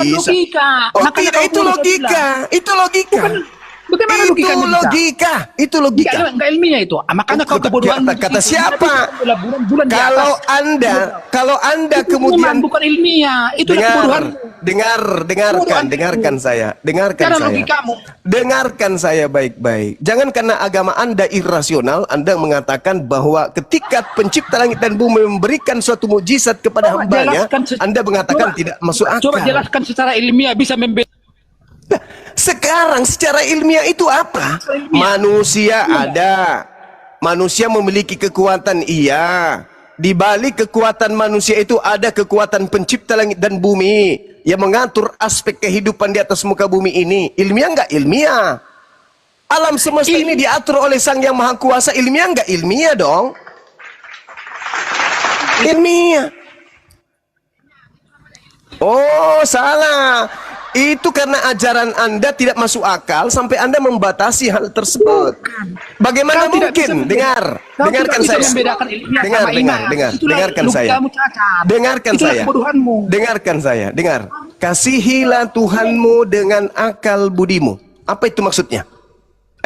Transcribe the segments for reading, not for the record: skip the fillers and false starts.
bisa. logika. Oh Makanya tidak, kau itu boleh logika. Itu logika. Bagaimana Itu logikanya bisa? logika. Itu logika. Enggak ilmiah itu. Makanya kau kebodohan. Kata siapa? Bulan di Kalau atas. Anda Itu kemudian bukan ilmiah. Itu kebodohan. dengarkan saya. Cara logikamu. Dengarkan saya baik-baik. Jangan karena agama Anda irasional, Anda mengatakan bahwa ketika pencipta langit dan bumi memberikan suatu mukjizat kepada hambanya, Anda mengatakan tidak masuk akal. Coba jelaskan secara ilmiah bisa membedakan. Sekarang secara ilmiah itu apa? Manusia ada. Manusia memiliki kekuatan, iya. Di balik kekuatan manusia itu ada kekuatan pencipta langit dan bumi yang mengatur aspek kehidupan di atas muka bumi ini. Ilmiah enggak? Ilmiah. Alam semesta ini diatur oleh Sang Yang Maha Kuasa. Ilmiah enggak? Ilmiah dong. Ilmiah. Oh, salah. Itu karena ajaran Anda tidak masuk akal sampai Anda membatasi hal tersebut. Bagaimana mungkin? Dengarkan saya. Dengarkan saya. Kasihilah Tuhanmu dengan akal budimu. Apa itu maksudnya?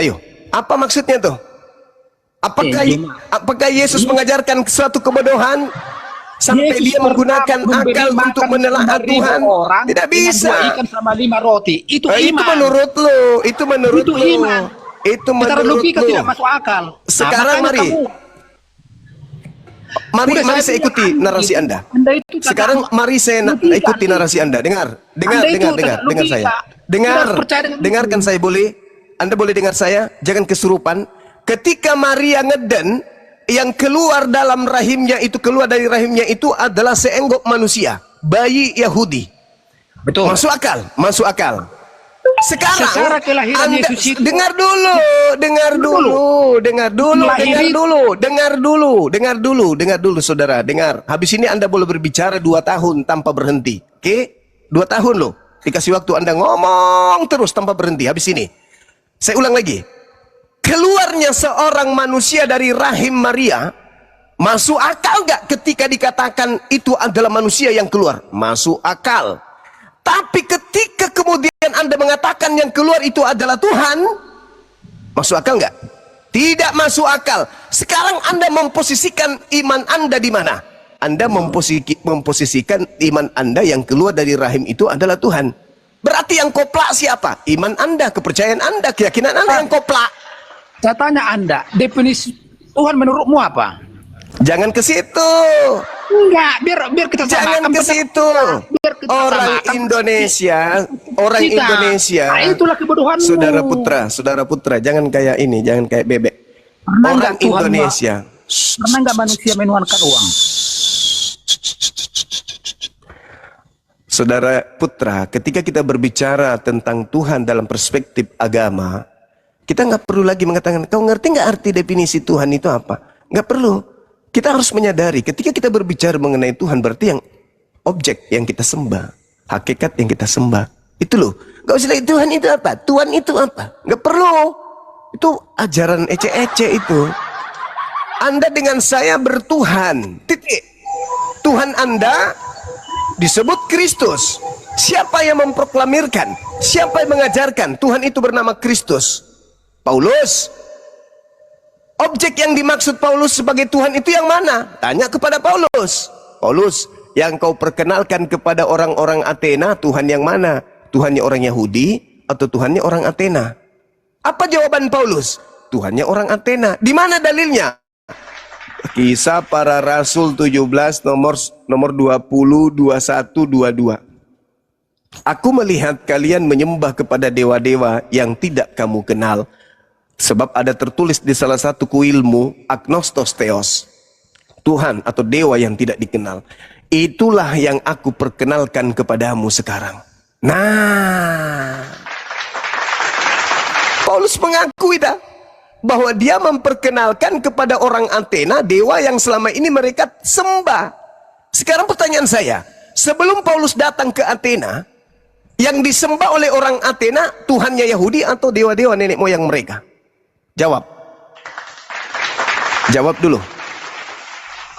Ayo, apa maksudnya tuh? Apakah Yesus mengajarkan suatu kebodohan? Sampai dia menggunakan akal untuk menelaah Tuhan, tidak bisa. Ikan sama 5 roti. Itu iman. Itu menurut lo. Itu menurut lo. Iman. Itu menurut logika lo. tidak masuk akal. Sekarang mari saya ikuti narasi Anda. Sekarang mari saya ikuti narasi Anda. Dengar saya. Dengarkan saya boleh. Anda boleh dengar saya. Jangan kesurupan. Ketika Maria ngeden, yang keluar dalam rahimnya itu, keluar dari rahimnya itu adalah seenggok manusia, bayi Yahudi. Betul. Masuk akal, masuk akal. Sekarang Anda dengar dulu, saudara, dengar. Habis ini Anda boleh berbicara 2 tahun tanpa berhenti. Oke? 2 tahun loh. Dikasih waktu Anda ngomong terus tanpa berhenti. Habis ini. Saya ulang lagi. Keluarnya seorang manusia dari rahim Maria, masuk akal gak ketika dikatakan itu adalah manusia yang keluar? Masuk akal. Tapi ketika kemudian Anda mengatakan yang keluar itu adalah Tuhan, masuk akal gak? Tidak masuk akal. Sekarang Anda memposisikan iman Anda di mana? Anda memposisikan iman Anda yang keluar dari rahim itu adalah Tuhan. Berarti yang koplak siapa? Iman Anda, kepercayaan Anda, keyakinan Anda yang koplak. Saya tanya Anda, definisi Tuhan menurutmu apa? Jangan ke situ. Enggak, biar kita jangan ke situ. Orang Indonesia. Nah, itulah kebodohanmu. Saudara putra, jangan kayak ini, jangan kayak bebek. Orang Indonesia. Pernah nggak manusia menuhankan uang? Saudara putra, ketika kita berbicara tentang Tuhan dalam perspektif agama, kita nggak perlu lagi mengatakan, kau ngerti nggak arti definisi Tuhan itu apa? Nggak perlu. Kita harus menyadari, ketika kita berbicara mengenai Tuhan, berarti yang objek yang kita sembah, hakikat yang kita sembah. Itu loh. Nggak usah lagi, Tuhan itu apa? Tuhan itu apa? Nggak perlu. Itu ajaran ece-ece itu. Anda dengan saya bertuhan. Titik. Tuhan Anda disebut Kristus. Siapa yang memproklamirkan? Siapa yang mengajarkan? Tuhan itu bernama Kristus. Paulus. Objek yang dimaksud Paulus sebagai Tuhan itu yang mana? Tanya kepada Paulus. Paulus, yang kau perkenalkan kepada orang-orang Athena, Tuhan yang mana? Tuhannya orang Yahudi atau Tuhannya orang Athena? Apa jawaban Paulus? Tuhannya orang Athena. Di mana dalilnya? Kisah Para Rasul 17 nomor 20, 21, 22. Aku melihat kalian menyembah kepada dewa-dewa yang tidak kamu kenal. Sebab ada tertulis di salah satu kuilmu, agnostos theos, Tuhan atau dewa yang tidak dikenal. Itulah yang aku perkenalkan kepadamu sekarang. Nah, Paulus mengakui dah bahwa dia memperkenalkan kepada orang Athena dewa yang selama ini mereka sembah. Sekarang pertanyaan saya, sebelum Paulus datang ke Athena, yang disembah oleh orang Athena Tuhannya Yahudi atau dewa-dewa nenek moyang mereka? Jawab. Jawab dulu.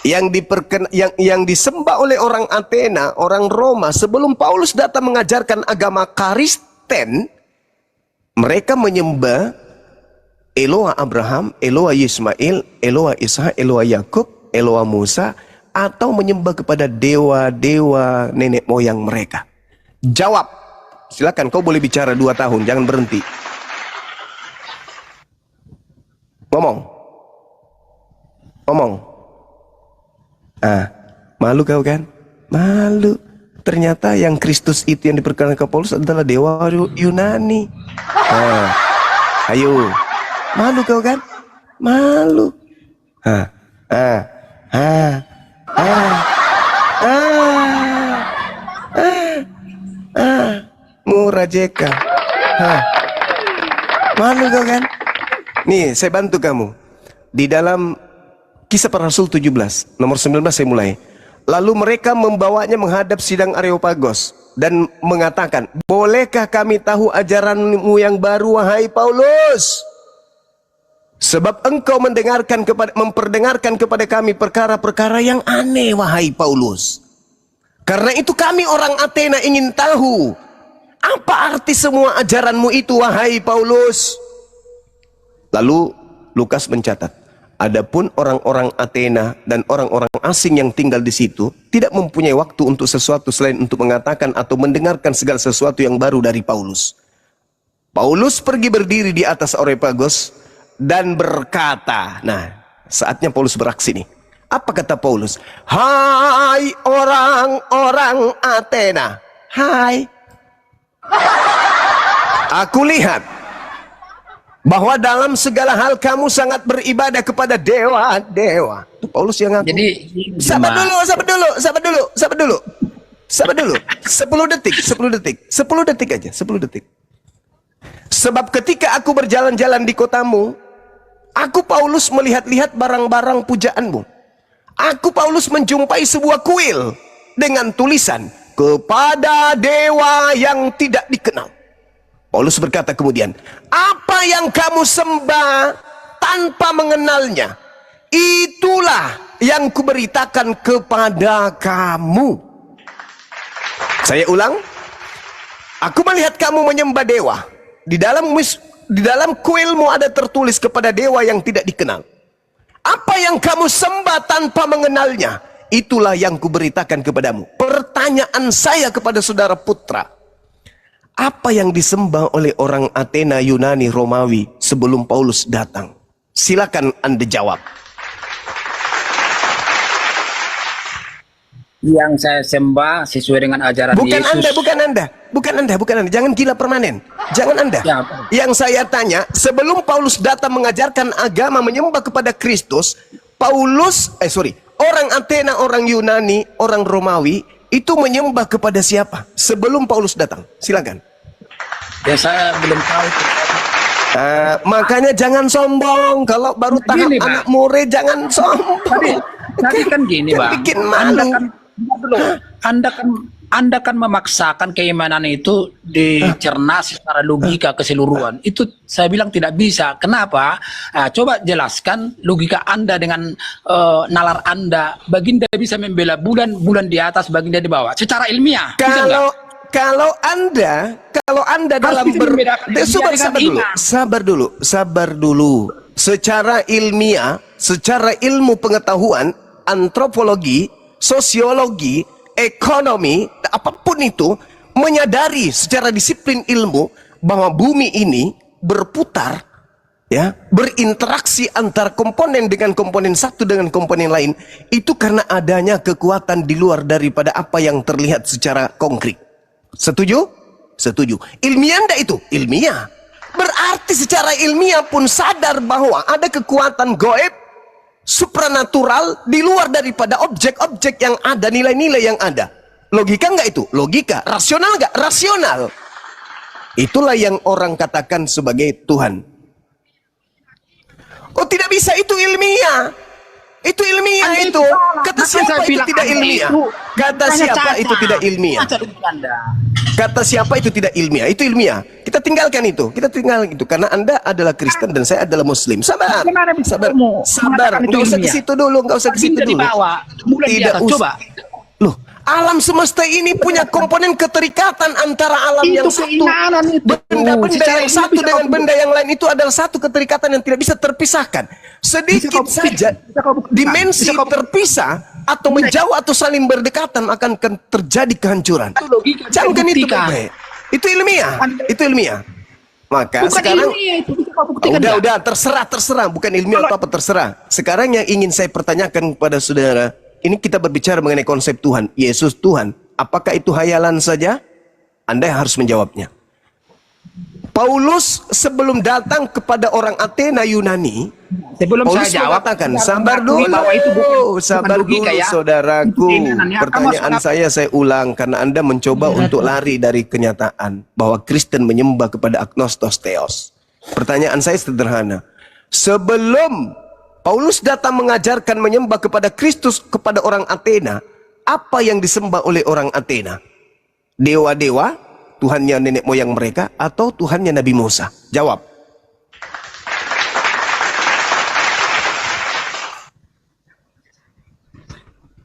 yang disembah oleh orang Athena, orang Roma sebelum Paulus datang mengajarkan agama Kristen, mereka menyembah Eloa Abraham, Eloa Ismail, Eloa Ishak, Eloa Yakub, Eloa Musa, atau menyembah kepada dewa-dewa nenek moyang mereka. Jawab. Silakan, kau boleh bicara 2 tahun, jangan berhenti. Ngomong. Malu kau kan? Malu. Ternyata yang Kristus itu yang diperkenalkan Paulus adalah dewa Yunani. Ayo. Malu kau kan? Malu. Murah Jeka. Malu kau kan? Nih, saya bantu kamu. Di dalam Kisah Para Rasul 17, nomor 19 saya mulai. Lalu mereka membawanya menghadap sidang Areopagos dan mengatakan, bolehkah kami tahu ajaranmu yang baru, wahai Paulus? Sebab engkau memperdengarkan kepada kami perkara-perkara yang aneh, wahai Paulus. Karena itu kami orang Athena ingin tahu, apa arti semua ajaranmu itu, wahai Paulus? Lalu Lukas mencatat, adapun orang-orang Athena dan orang-orang asing yang tinggal di situ tidak mempunyai waktu untuk sesuatu selain untuk mengatakan atau mendengarkan segala sesuatu yang baru dari Paulus. Paulus pergi berdiri di atas Areopagos dan berkata, nah saatnya Paulus beraksi nih. Apa kata Paulus? Hai orang-orang Athena, hai. Aku lihat bahwa dalam segala hal kamu sangat beribadah kepada dewa-dewa. Itu Paulus yang ngaku. Jadi sabar dulu. 10 detik aja, 10 detik. Sebab ketika aku berjalan-jalan di kotamu, aku Paulus melihat-lihat barang-barang pujaanmu. Aku Paulus menjumpai sebuah kuil dengan tulisan, kepada dewa yang tidak dikenal. Paulus berkata kemudian, apa yang kamu sembah tanpa mengenalnya, itulah yang kuberitakan kepada kamu. Saya ulang, aku melihat kamu menyembah dewa. Di dalam kuilmu ada tertulis kepada dewa yang tidak dikenal. Apa yang kamu sembah tanpa mengenalnya, itulah yang kuberitakan kepadamu. Pertanyaan saya kepada saudara putra, apa yang disembah oleh orang Athena, Yunani, Romawi sebelum Paulus datang? Silakan Anda jawab. yang saya sembah sesuai dengan ajaran Yesus. Bukan Anda. Jangan gila permanen. Jangan Anda. Ya, yang saya tanya, sebelum Paulus datang mengajarkan agama menyembah kepada Kristus, orang Athena, orang Yunani, orang Romawi itu menyembah kepada siapa sebelum Paulus datang? Silakan. Ya saya belum tahu. Makanya jangan sombong. Kalau baru tahap Gini, anak murid jangan sombong. Tadi kan gini, Bang. Bikin malu. Anda kan memaksakan keimanan itu dicerna secara logika keseluruhan. Itu saya bilang tidak bisa. Kenapa? Coba jelaskan logika Anda dengan nalar Anda. Baginda bisa membela bulan di atas, baginda di bawah. Secara ilmiah. Kalau Anda dalam sabar dulu. Secara ilmiah, secara ilmu pengetahuan, antropologi, sosiologi, ekonomi, apapun itu, menyadari secara disiplin ilmu bahwa bumi ini berputar, ya, berinteraksi antara komponen dengan komponen satu dengan komponen lain, itu karena adanya kekuatan di luar daripada apa yang terlihat secara konkret. Setuju? Setuju. Ilmiah enggak itu? Ilmiah. Berarti secara ilmiah pun sadar bahwa ada kekuatan gaib, supranatural di luar daripada objek-objek yang ada, nilai-nilai yang ada. Logika enggak itu? Logika. Rasional enggak? Rasional. Itulah yang orang katakan sebagai Tuhan. Oh, tidak bisa, itu ilmiah. Itu ilmiah itu. Kata siapa itu tidak ilmiah? Kata siapa itu tidak ilmiah? Kata siapa itu tidak ilmiah? Itu ilmiah. Kita Kita tinggalkan itu. Kita tinggalkan itu karena Anda adalah Kristen dan saya adalah Muslim. Sabar. Bagaimana bisa Sabar. kamu Sabar. mengatakan itu Enggak usah ke ilmiah? situ dulu, enggak usah ke situ Bintang di dulu. bawah, bulan di atas. Coba. Loh, alam semesta ini punya komponen keterikatan antara alam Itu yang satu. keimanan itu. Benda-benda Secara yang ilmiah satu bisa dengan kau benda yang lain itu adalah satu keterikatan yang tidak bisa terpisahkan. Sedikit Bisa kau buktikan. saja Bisa kau buktikan. dimensi Bisa kau- terpisah atau menjauh atau saling berdekatan akan terjadi kehancuran. Itu logika, Camkan itu buktikan. Bapak. Itu ilmiah. Itu ilmiah. Maka Bukan sekarang ilmiah itu, bisa kau buktikan nggak? udah terserah, bukan ilmiah atau apa terserah. Sekarang yang ingin saya pertanyakan kepada saudara, ini kita berbicara mengenai konsep Tuhan, Yesus Tuhan. Apakah itu hayalan saja? Anda yang harus menjawabnya. Paulus sebelum datang kepada orang Athena Yunani, Sebelum Paulus saya jawab, mengatakan, saya sabar mengakui dulu, bahwa itu bukan sabar logika dulu ya. saudaraku. Itu keinginan ya. Pertanyaan Kamu saya ulang karena Anda mencoba untuk lari dari kenyataan bahwa Kristen menyembah kepada agnostos theos. Pertanyaan saya sederhana. Sebelum Paulus datang mengajarkan menyembah kepada Kristus kepada orang Athena, apa yang disembah oleh orang Athena? Dewa-dewa, Tuhannya nenek moyang mereka, atau Tuhannya Nabi Musa? Jawab.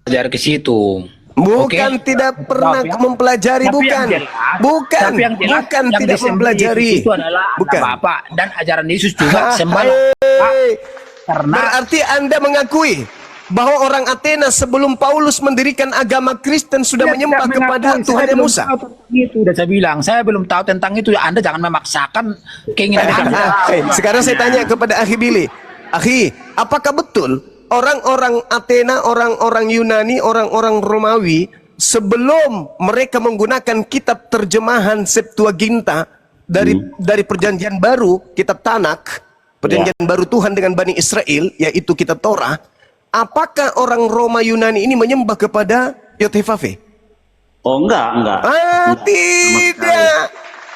Belajar ke situ. Bukan Oke? tidak pernah Maaf ya. mempelajari, Tapi bukan. yang jelas- Bukan, tapi yang jelas, bukan yang tidak disembah mempelajari. Yesus itu adalah anak Bukan. Bapa dan ajaran Yesus juga sembah Hei, karena berarti Anda mengakui bahwa orang Athena sebelum Paulus mendirikan agama Kristen sudah Saya menyembah tidak kepada mengakui, Tuhan saya belum Musa. tahu tentang itu udah saya bilang, saya belum tahu tentang itu. Anda jangan memaksakan keinginan Anda. Sekarang saya tanya kepada Akhi Billy. Akhi, apakah betul orang-orang Athena, orang-orang Yunani, orang-orang Romawi sebelum mereka menggunakan kitab terjemahan Septuaginta dari perjanjian baru, kitab Tanak, perjanjian baru Tuhan dengan Bani Israel, yaitu kitab Torah, apakah orang Roma Yunani ini menyembah kepada Yotevave? Oh enggak. Ah, tidak.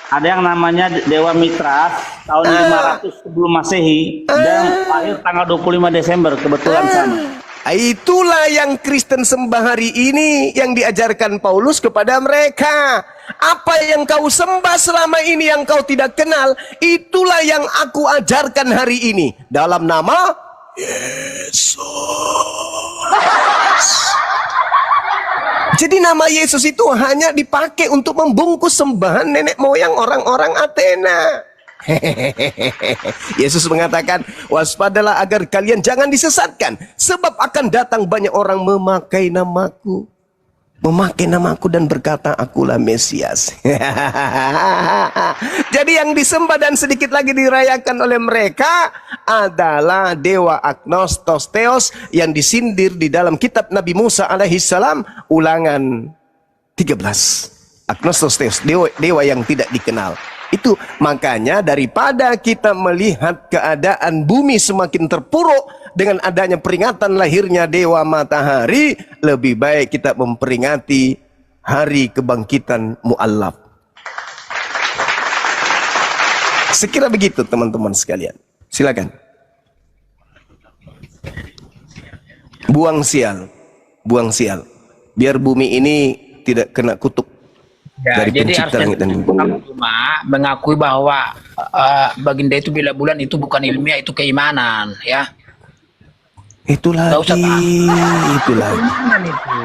Ada yang namanya Dewa Mitras tahun 500 sebelum Masehi dan lahir tanggal 25 Desember kebetulan sama. Itulah yang Kristen sembah hari ini, yang diajarkan Paulus kepada mereka. Apa yang kau sembah selama ini yang kau tidak kenal, itulah yang aku ajarkan hari ini dalam nama Yesus. Jadi nama Yesus itu hanya dipakai untuk membungkus sembahan nenek moyang orang-orang Athena. Yesus mengatakan, waspadalah agar kalian jangan disesatkan, sebab akan datang banyak orang memakai namaku dan berkata, akulah Mesias. Jadi yang disembah dan sedikit lagi dirayakan oleh mereka adalah dewa agnostos theos yang disindir di dalam kitab Nabi Musa alaihissalam, Ulangan 13. Agnostos theos, dewa yang tidak dikenal. Itu makanya daripada kita melihat keadaan bumi semakin terpuruk dengan adanya peringatan lahirnya dewa matahari, lebih baik kita memperingati hari kebangkitan mu'allaf. Sekira begitu teman-teman sekalian. Silakan. Buang sial. Biar bumi ini tidak kena kutuk Ya, dari jadi pencipta langit dan bumi. kamu cuma mengakui bahwa baginda itu bila bulan itu bukan ilmiah, itu keimanan, ya. Itu Nggak usah lagi. Keimanan itu.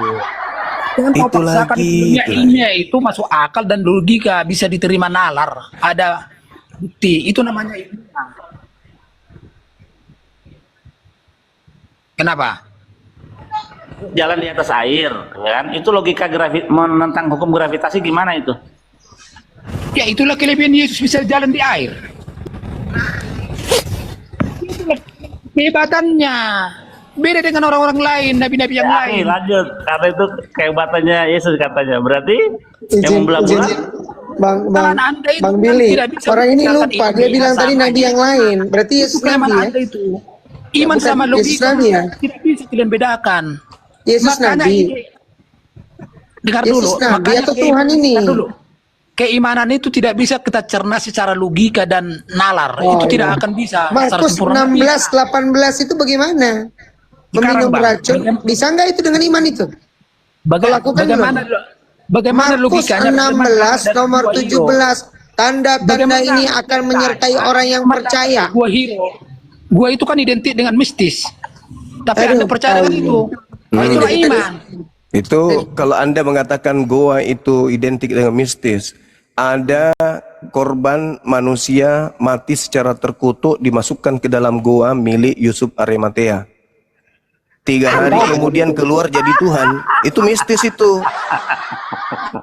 Jangan kau Itu paksakan lagi, ilmiah. itu Ilmiah itu masuk akal dan logika, bisa diterima nalar. Ada bukti, itu namanya ilmiah. Kenapa? Jalan di atas air, kan? Itu logika menentang hukum gravitasi gimana itu? Ya itulah kelebihan Yesus bisa jalan di air. Itulah kehebatannya. Beda dengan orang-orang lain, nabi-nabi yang lain. Lanjut, karena itu kehebatannya Yesus katanya. Berarti yang membelah bulan Bang Billy, orang ini lupa, dia bilang tadi nabi yang lain, berarti Yesus nabi ya? Itu. Iman bukan sama Yesus logika nabi ya? tidak bisa kalian bedakan. Yesus Makanya nabi. dengar Yesus dulu. nabi Makanya atau Tuhan ini? dengar dulu. Keimanan itu tidak bisa kita cerna secara logika dan nalar. Oh, itu iya. tidak akan bisa. secara Markus sempurna. 16, 18 itu bagaimana? Sekarang, Meminum Bang, racun, bisa nggak itu dengan iman itu? Lakukan Bagaimana dulu. bagaimana Markus logikanya? 16 nomor 17, Tanda-tanda Bagaimana ini akan menyertai orang yang percaya. Gua hero. Gua itu kan identik dengan mistis. Tapi Anda percaya dengan itu. Itulah iman. Itu kalau Anda mengatakan goa itu identik dengan mistis, ada korban manusia mati secara terkutuk dimasukkan ke dalam goa milik Yusuf Arimatea. 3 hari kemudian keluar jadi Tuhan. Itu mistis itu.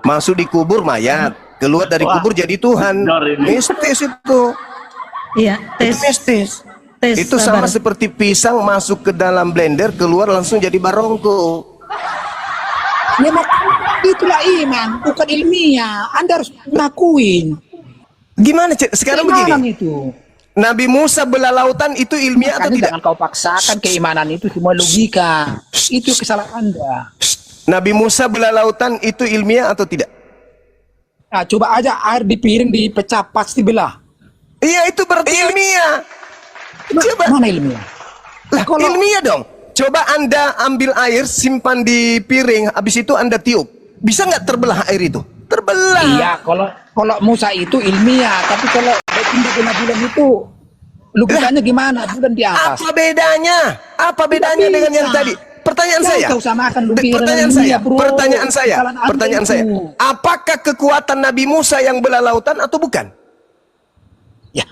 Masuk di kubur mayat, keluar dari kubur jadi Tuhan. Mistis itu. Iya, Itu mistis. Itu sama seperti pisang masuk ke dalam blender, keluar langsung jadi barongko. Ya, itulah iman, bukan ilmiah. Anda harus ngakuin. Gimana sekarang Keimanan begini? itu. Nabi Musa belah lautan itu ilmiah atau Makanya tidak? jangan kau paksakan keimanan itu semua logika. Itu kesalahan Anda. Nabi Musa belah lautan itu ilmiah atau tidak? Nah, coba aja air di piring dipecah pasti belah. Iya, itu berarti ilmiah. Coba. Mana ilmiah? Lah, ilmiah dong. Coba Anda ambil air, simpan di piring, habis itu Anda tiup. Bisa nggak terbelah air itu? Terbelah. Iya, kalau Musa itu ilmiah, tapi kalau pindah ke bulan itu logikanya gimana? Bulan di atas. Apa bedanya? Apa bedanya dengan yang tadi? Pertanyaan saya. Pertanyaan saya. Apakah kekuatan Nabi Musa yang belah lautan atau bukan? Ya.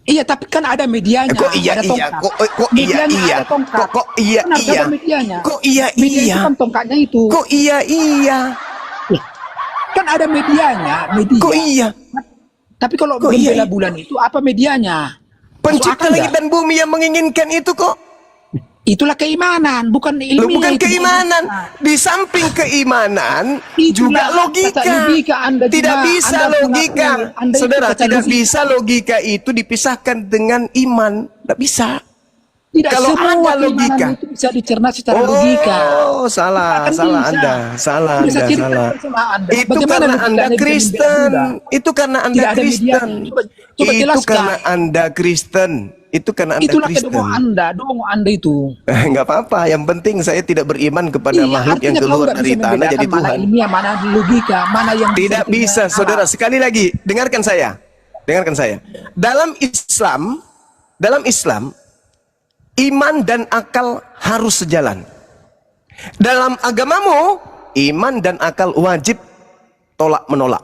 Iya, tapi kan ada medianya. Kok iya ada iya? tongkat. Kok iya iya? Kok iya Kan harus iya? ada medianya. Kok iya Media itu iya? kan tongkatnya itu. Kok iya iya? Kan ada medianya, media. Kok iya? Tapi kalau Kok membela iya? bulan itu apa medianya? Pencipta Masuk akal langit nggak? dan bumi yang menginginkan itu kok. Itulah keimanan, bukan ilmiah. Loh, bukan itu keimanan. logika. Di samping keimanan Itulah juga logika. kata logika Anda Tidak juga. bisa Anda logika. mengakui. Anda itu Saudara, kata tidak logika. bisa logika itu dipisahkan dengan iman. Tidak bisa. Tidak Kalau semua ada keimanan logika. itu bisa dicerna secara logika. Oh, salah, Akan salah bisa. Anda, salah Bisa Anda, cerita salah. sama Anda. Itu Bagaimana karena logikanya Anda bisa Kristen. membela? Itu karena Anda Tidak ada Kristen. medianya. Coba Itu jelaskan. karena Anda Kristen. Itu karena Anda Itulah Kristen. kedua Anda itu. Enggak apa-apa, yang penting saya tidak beriman kepada makhluk yang artinya kau keluar nggak dari bisa tanah membedakan jadi mana Tuhan. ilmiah, mana logika, mana yang Tidak bisa, saudara. Sekali lagi, dengarkan saya. Dengarkan saya. Dalam Islam, iman dan akal harus sejalan. Dalam agamamu, iman dan akal wajib tolak menolak.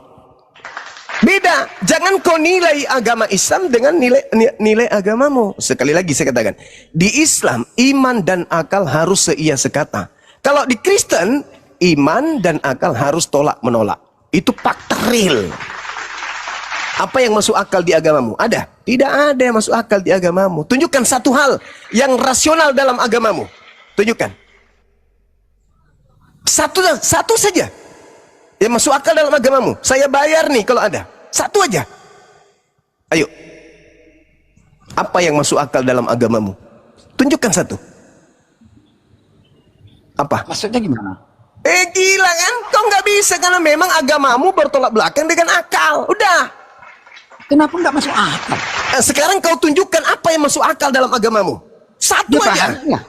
Beda. Jangan kau nilai agama Islam dengan nilai agamamu. Sekali lagi saya katakan, di Islam iman dan akal harus seia sekata. Kalau di Kristen, iman dan akal harus tolak menolak. Itu fakta real. Apa yang masuk akal di agamamu? Ada? Tidak ada yang masuk akal di agamamu. Tunjukkan satu hal yang rasional dalam agamamu. Tunjukkan. Satu saja yang masuk akal dalam agamamu. Saya bayar nih kalau ada. Satu aja. Ayo. Apa yang masuk akal dalam agamamu? Tunjukkan satu. Apa? Maksudnya gimana? Gila kan? Kau nggak bisa karena memang agamamu bertolak belakang dengan akal. Udah. Kenapa nggak masuk akal? Sekarang kau tunjukkan apa yang masuk akal dalam agamamu. Satu Ya, aja. banyak.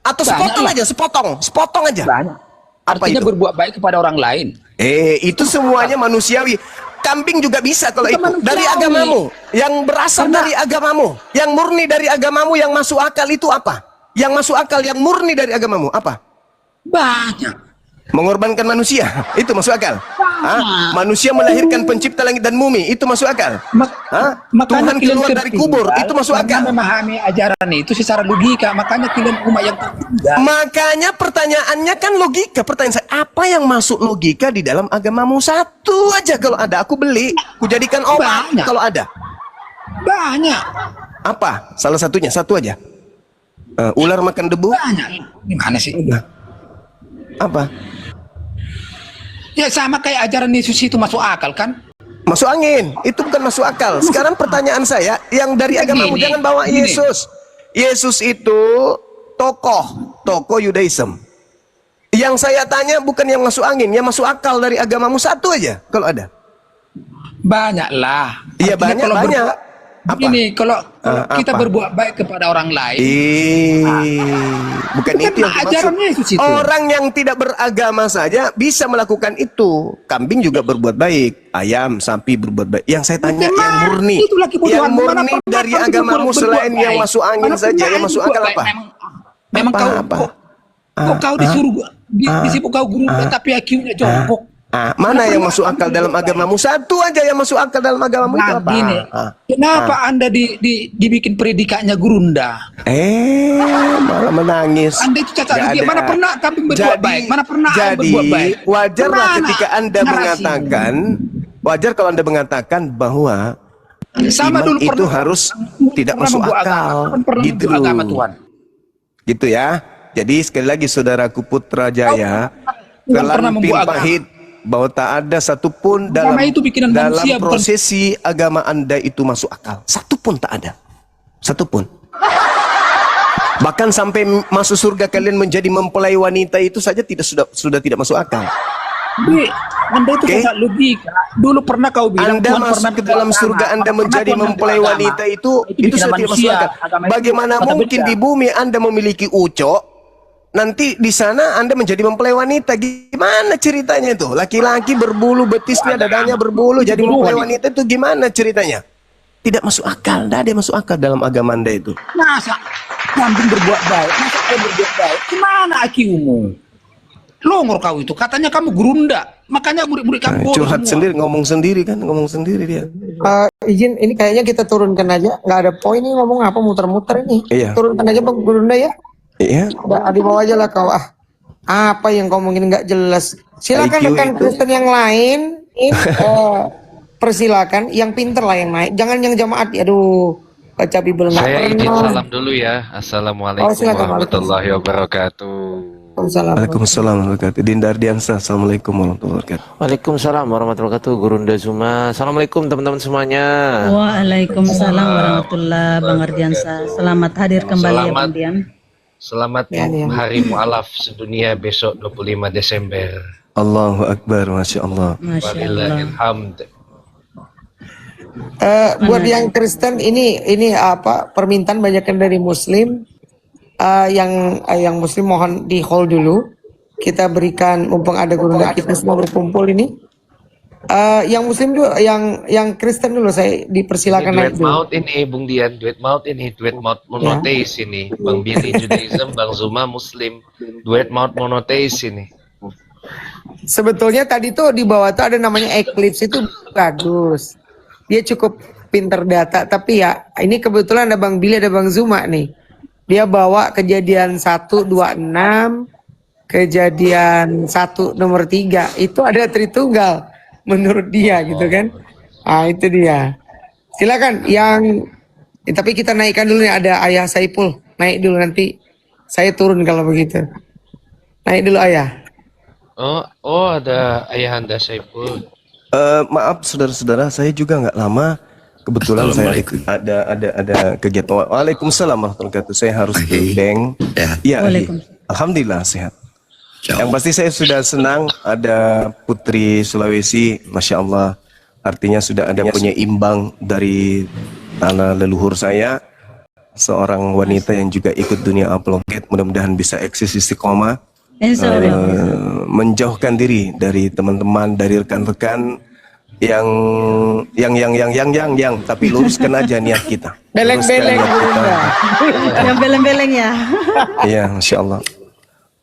Atau Banyak sepotong lah. aja, sepotong aja. Banyak. Apa Artinya itu? berbuat baik kepada orang lain. Itu semuanya manusiawi. Kambing juga bisa kalau Itu itu. manusiawi. Dari agamamu. Yang berasal Karena- dari agamamu. Yang murni dari agamamu, yang masuk akal itu apa? Yang masuk akal, yang murni dari agamamu, apa? Banyak. Mengorbankan manusia, itu masuk akal. Hah? Manusia melahirkan pencipta langit dan bumi, itu masuk akal. Hah? Tuhan keluar dari kubur, itu masuk akal. Karena memahami ajaran itu secara logika, makanya kalian umat yang tertinggal. Makanya pertanyaannya kan logika. Pertanyaan saya, apa yang masuk logika di dalam agamamu? Satu aja kalau ada, aku beli, aku jadikan obat. Banyak. Kalau ada, Banyak. apa? Salah satunya, satu aja. Ular makan debu? Banyak. Gimana sih? Apa? Ya sama kayak ajaran Yesus itu masuk akal kan? Masuk angin, itu bukan masuk akal. Sekarang pertanyaan saya, yang dari agamamu Gini, jangan bawa gini. Yesus. Yesus itu tokoh Yudaism. Yang saya tanya bukan yang masuk angin, yang masuk akal dari agamamu satu aja kalau ada. Banyak lah. Iya Artinya banyak kalau banyak. Ini kalau kita apa? berbuat baik kepada orang lain, Bukan itu kan itu yang dimaksud. ajaran Yesus itu. Orang yang tidak beragama saja bisa melakukan itu. Kambing juga berbuat baik, ayam, sapi berbuat baik. Yang saya tanya Memang yang murni, itulah kebutuhan. yang Mana murni pernah dari kau agamamu berbuat selain yang baik? masuk angin Mana saja, pernah yang masuk berbuat akal baik? apa? Memang Apa, kau apa? kau disuruh disibuk kau guru, tapi IQ-nya jongkok. Mana yang masuk akal dalam agamamu? Satu aja yang masuk akal dalam agamamu itu Nah, apa? gini, kenapa Anda dibikin predikatnya gurunda? Malah menangis. Anda itu cacat. Nggak ada. Mana pernah kambing berbuat baik? Mana pernah ayam berbuat baik? Wajarlah Kemana ketika Anda narasimu? mengatakan, wajar kalau Anda mengatakan bahwa Sama iman dulu itu pernah- harus tidak pernah masuk membuat akal. agama. Kan pernah Gitu. membuat agama Tuhan. Gitu ya. Jadi sekali lagi saudaraku Putrajaya, Tuhan telan pernah membuat agama. pahit bahwa tak ada satupun Agama itu bikinan dalam manusia, bukan- prosesi agama Anda itu masuk akal. Satupun tak ada. Satupun. Bahkan sampai masuk surga kalian menjadi mempelai wanita itu saja sudah tidak masuk akal. Tapi Anda itu Oke. cacat logika. Dulu pernah kau bilang Anda Tuhan masuk pernah ke dalam beragama. surga, Anda Mana pernah menjadi Tuhan mempelai beragama. wanita itu bikinan sudah tidak masuk manusia. akal. Agama itu Bagaimana kata mungkin beda. di bumi Anda memiliki ucok, nanti di sana Anda menjadi mempelai wanita? Gimana ceritanya itu? Laki-laki berbulu, betisnya, dadanya berbulu, jadi mempelai wanita itu gimana ceritanya? Tidak masuk akal, tidak ada yang masuk akal dalam agama Anda itu. Masa kambing berbuat baik? Masa kau berbuat baik? Gimana IQ-mu? Longor kau itu. Katanya kamu gerunda. Makanya murid-murid kamu bodoh Curhat semua. sendiri, ngomong sendiri dia. Izin, ini kayaknya kita turunkan aja. Nggak ada poin nih ngomong apa muter-muter ini. Iya. Turunkan aja Bang Gurunda ya. Iya. Udah di bawah aja lah kau. Apa yang kau ngomongin nggak jelas. Silakan IQ rekan itu. Kristen yang lain. Persilakan yang pinter lah yang naik. Jangan yang jamaat. Aduh, baca Bible nggak Saya izin pernah. salam dulu ya. Assalamualaikum silakan, warahmatullahi wabarakatuh. Waalaikumsalam. Waalaikumsalam warahmatullahi wabarakatuh. Dinda Ardiansa, Assalamualaikum warahmatullahi wabarakatuh. Waalaikumsalam warahmatullahi wabarakatuh. Gurunda Zuma. Assalamualaikum teman-teman semuanya. Waalaikumsalam warahmatullahi Bang Ardiansa. Selamat hadir kembali ya Bang Dian. Selamat Ya. Hari Mu'alaf sedunia besok 25 Desember. Allahu Akbar, Masya Allah. Masya Allah. Walillahilhamd. Buat yang Kristen ini apa permintaan banyakkan dari Muslim. Yang Muslim mohon di hold dulu. Kita berikan mumpung ada Gurunda kita semua berkumpul ini. Yang Muslim dulu, yang Kristen dulu saya dipersilakan Duet naik dulu. maut ini, Bung Dian. Duet maut monoteis ini. Bang Billy Judaism, Bang Zuma Muslim. Duet maut monoteis ini. Sebetulnya tadi tuh di bawah tuh ada namanya Eclipse itu bagus. Dia cukup pinter data, tapi ya ini kebetulan ada Bang Billy, ada Bang Zuma nih. Dia bawa kejadian 126, kejadian 1 nomor 3 itu ada Tritunggal menurut dia gitu kan. Itu dia. Silakan yang tapi kita naikkan dulu nih, ada Ayah Saipul. Naik dulu nanti saya turun kalau begitu. Naik dulu Ayah. Oh ada Ayahanda Saiful. Maaf saudara-saudara, saya juga nggak lama. Kebetulan saya ada kegiatan. Waalaikumsalam warahmatullahi wabarakatuh. Saya harus ke bank. Ya, alhamdulillah sehat. Yang pasti saya sudah senang ada Putri Sulawesi, Masya Allah. Artinya sudah ada penyeimbang dari tanah leluhur saya. Seorang wanita yang juga ikut dunia upload. Mudah-mudahan bisa eksis istiqomah. Insya Allah. Menjauhkan diri dari teman-teman, dari rekan-rekan yang tapi luruskan aja niat kita. Beleng-beleng Luruskan niat kita. Yang beleng-beleng ya. Iya, Masya Allah.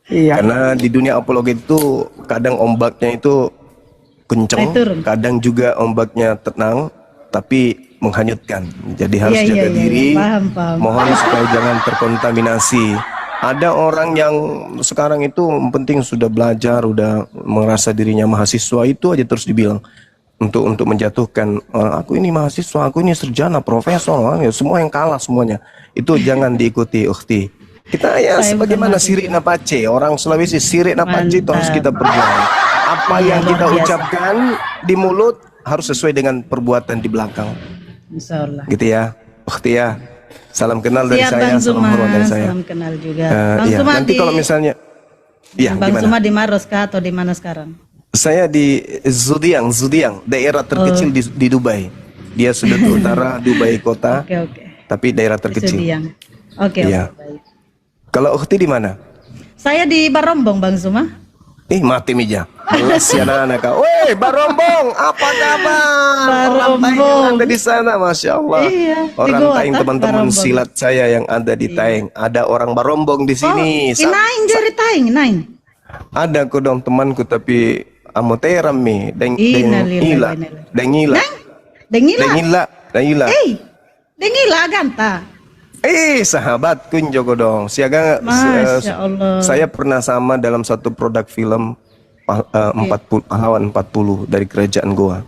Iya. Karena di dunia apologet itu kadang ombaknya itu kenceng, Turun. kadang juga ombaknya tenang, tapi menghanyutkan. Jadi harus Iya, jaga iya, diri. paham. Mohon supaya jangan terkontaminasi. Ada orang yang sekarang itu penting sudah belajar, udah merasa dirinya mahasiswa, itu aja terus dibilang untuk menjatuhkan orang, aku ini mahasiswa, aku ini sarjana, profesor, ya, semua yang kalah semuanya. Itu jangan diikuti, ukhti. Kita ya Saya sebagaimana benar. Sirik Napace, orang Sulawesi Sirik Napace itu harus kita perjuangkan. Apa Iya, yang kita luar biasa. ucapkan di mulut harus sesuai dengan perbuatan di belakang. Insya Allah. Gitu ya, ukhti ya. Salam kenal dari Siap saya, Bang salam Zuma. hormat dari saya. Salam kenal juga. Bang Iya, Zuma nanti kalau misalnya, iya Bang gimana? Zuma di Maros kah atau di mana sekarang? Saya di Zudiang, daerah terkecil di Dubai. Dia sudah ke utara, Dubai kota, Oke. tapi daerah Di terkecil. Sudiang. Oke, Iya. baik. Kalau Ukhti di mana? Saya di Barombong, Bang Zuma. Mati Mija. Alas ya anak kau. Woi, Barombong, apa kabar? Orang Taeng yang Barombong. ada di sana, Masya Allah. Iya, di Orang Goa, Taeng, tak? teman-teman Barombong. silat saya yang ada di Taeng. Ada orang Barombong di sini. Inain dari Taing, inain. Ada ko dong temanku tapi amoteram mi deng ila dengila Dengila. dengila Dengila ganta. sahabat kun jogo dong siaga Masya Allah. saya pernah sama dalam satu produk film 40 pahlawan 40 dari kerajaan Goa.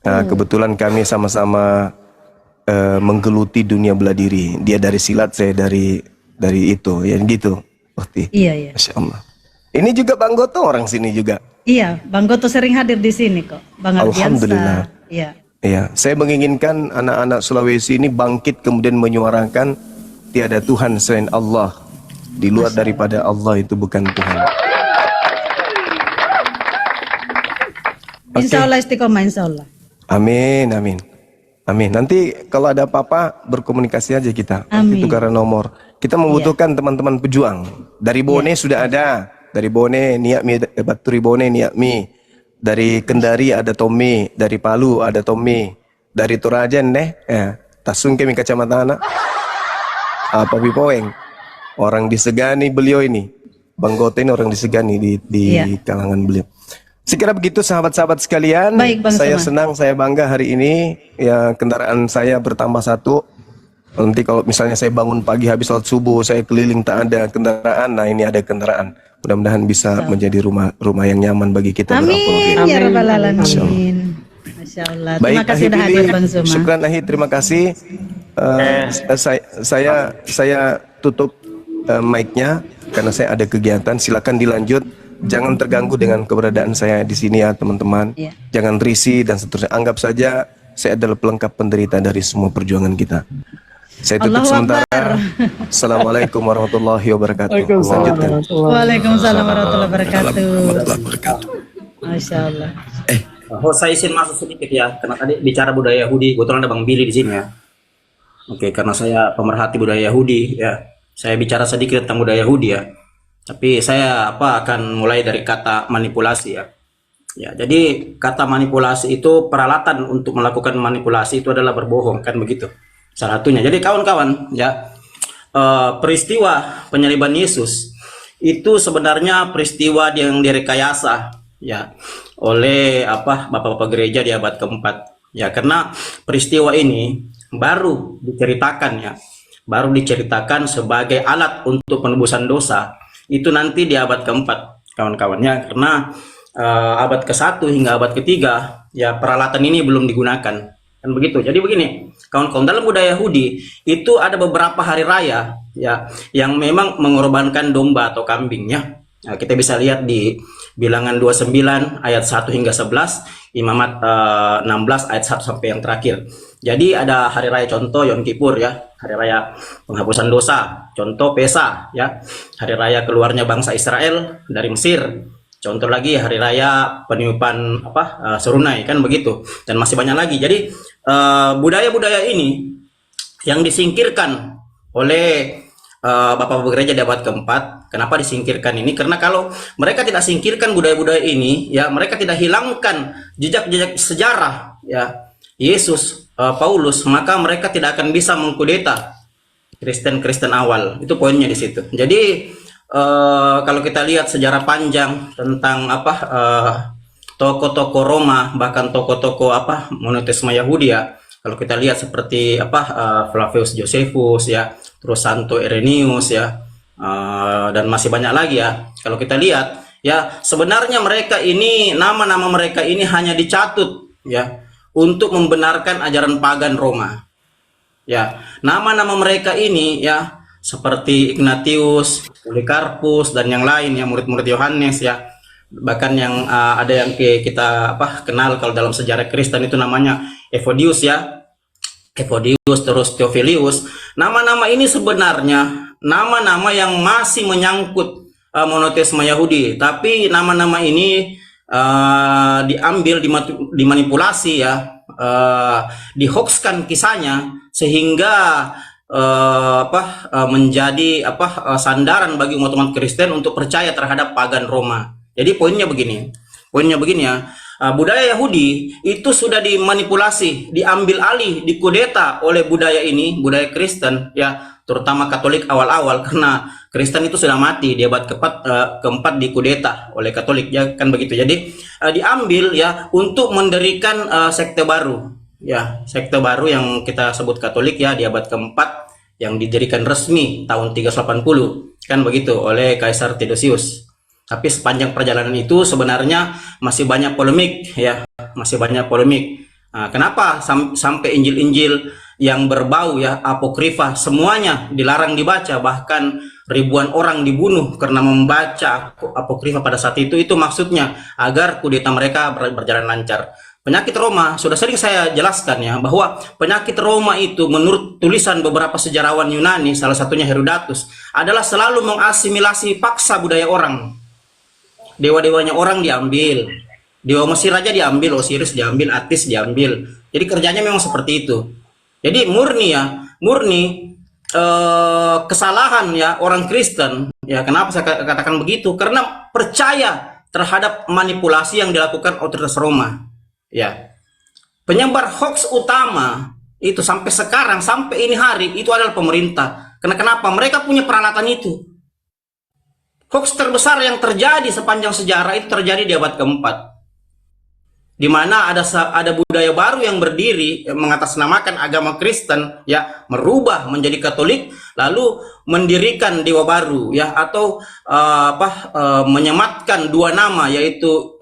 Nah, kebetulan kami sama-sama menggeluti dunia bela diri. Dia dari silat, saya dari itu, ya gitu. Ukti. Iya. Masya Allah. Ini juga Bang Goto orang sini juga. Iya, Bang Goto sering hadir di sini kok. Bang Ardiansa. Alhamdulillah. Iya. Ya, saya menginginkan anak-anak Sulawesi ini bangkit kemudian menyuarakan tiada Tuhan selain Allah. Di luar daripada Allah itu bukan Tuhan. Insya Allah istiqomah, insya Allah. Amin, amin. Amin. Nanti kalau ada apa-apa berkomunikasi aja kita. Amin. Itu karena nomor. Kita membutuhkan teman-teman pejuang. Dari Bone sudah ada. Dari Bone, Niakmi, Baturi Bone, Niakmi. Dari Kendari ada Tommy, dari Palu ada Tommy, dari Torajan Tasung kami kacamata anak. Apa Bipoeng? Orang disegani beliau ini. Bang Goto ini orang disegani di kalangan beliau. Sekira begitu sahabat-sahabat sekalian. Baik, Bang saya Suma. senang, saya bangga hari ini ya kendaraan saya bertambah satu. Nanti kalau misalnya saya bangun pagi habis sholat subuh, saya keliling tak ada kendaraan. Nah, ini ada kendaraan. Mudah-mudahan bisa menjadi rumah yang nyaman bagi kita. Amin, ya Rabbal Masya Allah. Alamin. Masya Allah. Baik, Terima kasih Ahi sudah Billy. hadir Bang Zuma. Syukran Ahi, terima kasih. Saya tutup mic-nya karena saya ada kegiatan. Silakan dilanjut. Jangan terganggu dengan keberadaan saya di sini ya teman-teman. Iya. Jangan risih dan seterusnya. Anggap saja saya adalah pelengkap penderita dari semua perjuangan kita. Saya tutup Allahu sementara. Akbar. Assalamualaikum warahmatullahi wabarakatuh. Lanjutkan. Waalaikumsalam warahmatullahi wabarakatuh. Masya Allah. Saya izin masuk sedikit ya, karena tadi bicara budaya Yahudi, kebetulan ada Bang Billy di sini ya. Oke, karena saya pemerhati budaya Yahudi ya, saya bicara sedikit tentang budaya Yahudi ya. Tapi saya akan mulai dari kata manipulasi ya. Ya, jadi kata manipulasi itu peralatan untuk melakukan manipulasi itu adalah berbohong, kan begitu. Salah satunya. Jadi kawan-kawan ya, peristiwa penyaliban Yesus itu sebenarnya peristiwa yang direkayasa ya oleh bapak-bapak gereja di abad keempat ya, karena peristiwa ini baru diceritakan sebagai alat untuk penebusan dosa itu nanti di abad keempat kawan-kawannya, karena abad ke-1 hingga abad ke-3 ya peralatan ini belum digunakan, kan begitu. Jadi begini kawan-kawan, dalam budaya Yahudi itu ada beberapa hari raya ya yang memang mengorbankan domba atau kambing ya. Nah, kita bisa lihat di Bilangan 29 ayat 1 hingga 11, Imamat 16 ayat 1 sampai yang terakhir. Jadi ada hari raya contoh Yom Kippur ya, hari raya penghapusan dosa, contoh Pesa ya, hari raya keluarnya bangsa Israel dari Mesir, contoh lagi hari raya peniupan serunai, kan begitu, dan masih banyak lagi. Jadi budaya-budaya ini yang disingkirkan oleh bapak-bapak gereja di abad keempat. Kenapa disingkirkan ini? Karena kalau mereka tidak singkirkan budaya-budaya ini, ya mereka tidak hilangkan jejak-jejak sejarah ya Yesus, Paulus, maka mereka tidak akan bisa mengkudeta Kristen awal. Itu poinnya di situ. Jadi kalau kita lihat sejarah panjang tentang tokoh-tokoh Roma, bahkan tokoh-tokoh monoteisme Yahudi ya. Kalau kita lihat seperti Flavius Josephus ya, terus Santo Irenaeus ya, dan masih banyak lagi ya. Kalau kita lihat ya, sebenarnya mereka ini, nama-nama mereka ini hanya dicatut ya untuk membenarkan ajaran pagan Roma. Ya, nama-nama mereka ini ya seperti Ignatius, Polycarpus dan yang lain ya, murid-murid Yohanes ya. Bahkan yang ada yang kita kenal kalau dalam sejarah Kristen itu namanya Evodius ya. Evodius, terus Theophilus. Nama-nama ini sebenarnya nama-nama yang masih menyangkut monoteisme Yahudi, tapi nama-nama ini diambil, dimanipulasi ya dihoaxkan kisahnya sehingga menjadi sandaran bagi umat-umat Kristen untuk percaya terhadap pagan Roma. Jadi poinnya begini ya, budaya Yahudi itu sudah dimanipulasi, diambil alih, dikudeta oleh budaya ini, budaya Kristen ya, terutama Katolik awal-awal, karena Kristen itu sudah mati di abad keempat dikudeta oleh Katolik ya kan begitu. Jadi diambil ya untuk mendirikan sekte baru ya, sekte baru yang kita sebut Katolik ya di abad keempat, yang didirikan resmi tahun 380 kan begitu oleh Kaisar Theodosius. Tapi sepanjang perjalanan itu sebenarnya masih banyak polemik ya, masih banyak polemik. Nah, kenapa sampai Injil-Injil yang berbau ya apokrifa semuanya dilarang dibaca, bahkan ribuan orang dibunuh karena membaca apokrifa pada saat itu maksudnya agar kudeta mereka berjalan lancar. Penyakit Roma sudah sering saya jelaskan ya, bahwa penyakit Roma itu menurut tulisan beberapa sejarawan Yunani, salah satunya Herodotus, adalah selalu mengasimilasi paksa budaya orang. Dewa-dewanya orang diambil, dewa Mesir aja diambil, Osiris diambil, Atis diambil. Jadi kerjanya memang seperti itu. Jadi murni kesalahan ya orang Kristen ya. Kenapa saya katakan begitu? Karena percaya terhadap manipulasi yang dilakukan otoritas Roma ya. Penyebar hoax utama itu sampai sekarang, sampai ini hari, itu adalah pemerintah. Kenapa? Mereka punya peralatan itu. Hoax terbesar yang terjadi sepanjang sejarah itu terjadi di abad keempat, di mana ada budaya baru yang berdiri mengatasnamakan agama Kristen ya, merubah menjadi Katolik, lalu mendirikan dewa baru ya, atau menyematkan dua nama, yaitu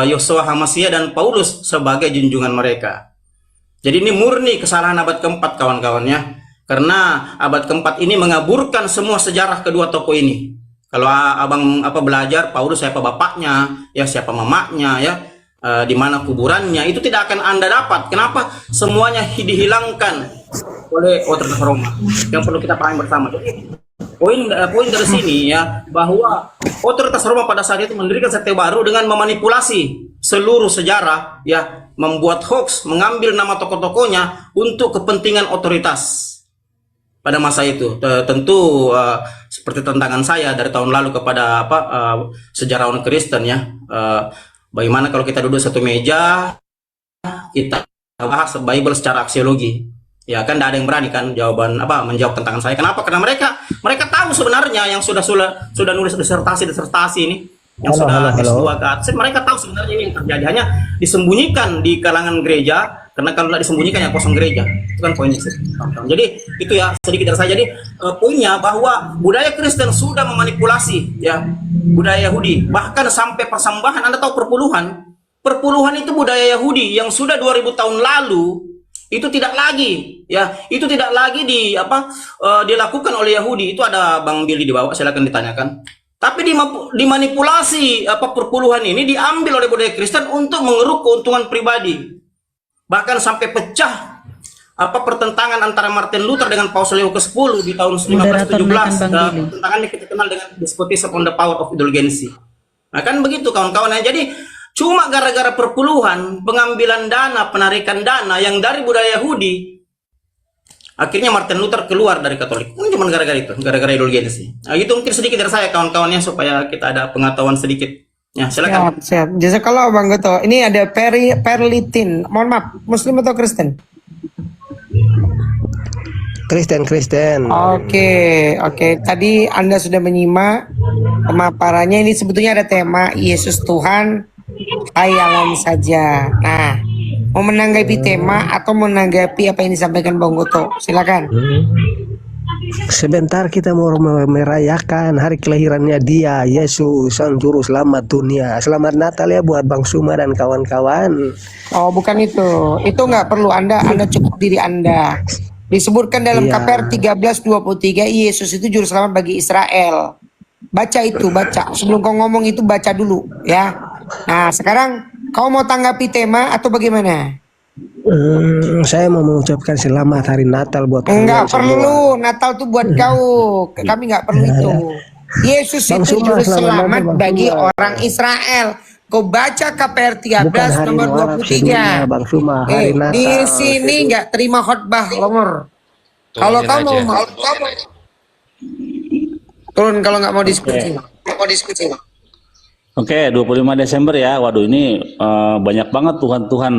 Yosua Hamasia dan Paulus sebagai junjungan mereka. Jadi ini murni kesalahan abad keempat kawan-kawannya, karena abad keempat ini mengaburkan semua sejarah kedua tokoh ini. Kalau abang belajar Paulus siapa bapaknya ya, siapa mamanya ya, di mana kuburannya, itu tidak akan Anda dapat. Kenapa? Semuanya dihilangkan oleh otoritas Roma. Yang perlu kita pahami bersama. Jadi poin dari sini ya, bahwa otoritas Roma pada saat itu mendirikan sekte baru dengan memanipulasi seluruh sejarah ya, membuat hoax, mengambil nama tokoh-tokohnya untuk kepentingan otoritas. Pada masa itu tentu seperti tantangan saya dari tahun lalu kepada sejarawan Kristen ya, bagaimana kalau kita duduk satu meja, kita bahas Bible secara aksiologi ya, kan tidak ada yang berani kan menjawab tantangan saya. Kenapa? Karena mereka tahu sebenarnya yang sudah nulis disertasi ini, yang sudah S2 ke atas, mereka tahu sebenarnya ini yang terjadi, hanya disembunyikan di kalangan gereja. Karena kalau tidak disembunyikan ya kosong gereja. Itu kan poinnya. Jadi itu ya sedikit dari saya. Jadi poinnya bahwa budaya Kristen sudah memanipulasi ya budaya Yahudi. Bahkan sampai persembahan, Anda tahu perpuluhan. Perpuluhan itu budaya Yahudi yang sudah 2000 tahun lalu itu tidak lagi ya. Itu tidak lagi dilakukan oleh Yahudi. Itu ada Bang Billy di bawah, silakan ditanyakan. Tapi dimanipulasi perpuluhan ini diambil oleh budaya Kristen untuk mengeruk keuntungan pribadi. Bahkan sampai pecah pertentangan antara Martin Luther dengan Paus Leo ke-10 di tahun 1517. Pertentangan yang kita kenal dengan Despotism on the Power of Indulgency. Nah kan begitu kawan-kawan. Jadi cuma gara-gara perpuluhan, pengambilan dana, penarikan dana yang dari budaya Yahudi, akhirnya Martin Luther keluar dari Katolik. Ini cuma gara-gara itu, gara-gara indulgensi. Nah, itu mungkin sedikit dari saya kawan-kawannya, supaya kita ada pengetahuan sedikit. Ya, silakan. Siap. Jazakallah Bang Goto. Ini ada Perlitin. Mohon maaf, Muslim atau Kristen? Kristen. Oke. Tadi Anda sudah menyimak pemaparannya. Ini sebetulnya ada tema Yesus Tuhan, hayalan saja. Nah, mau menanggapi tema atau menanggapi apa yang disampaikan Bang Goto? Silakan. Sebentar, kita mau merayakan hari kelahirannya dia, Yesus, Sang Juru Selamat dunia. Selamat Natal ya buat Bang Suma dan kawan-kawan. Oh, bukan itu. Itu nggak perlu. Anda cukup diri Anda. Disebutkan dalam KPR 13:23, Yesus itu Juru Selamat bagi Israel. Baca itu, baca. Sebelum kau ngomong itu baca dulu ya. Nah, sekarang kau mau tanggapi tema atau bagaimana? Saya mau mengucapkan selamat hari Natal buat enggak perlu semua. Natal tuh buat kau, kami nggak perlu itu. Yesus itu Juru Selamat bagi orang Israel, Kau baca KPR Bukan 13 hari nomor mualaf sedunia 23. Bang Suma, hari Natal. Di sini nggak terima khotbah longor. Kalau Turunin kamu aja. mau turun kalau nggak mau diskusi. Oke, 25 Desember ya. Waduh, ini banyak banget Tuhan-Tuhan.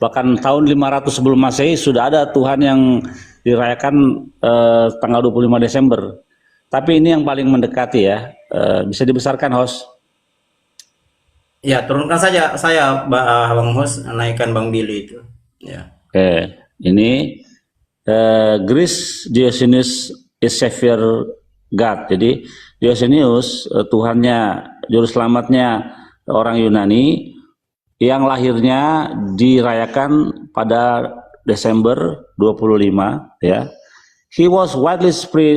Bahkan tahun 500 sebelum Masehi sudah ada Tuhan yang dirayakan tanggal 25 Desember. Tapi ini yang paling mendekati ya. Bisa dibesarkan, host. Ya, turunkan saja saya Bang Hos, naikkan Bang Billy itu. Ya. Oke, ini Greece Dionysius is Savior God. Jadi Dionysius Tuhannya, juru selamatnya orang Yunani yang lahirnya dirayakan pada Desember 25 ya. He was widely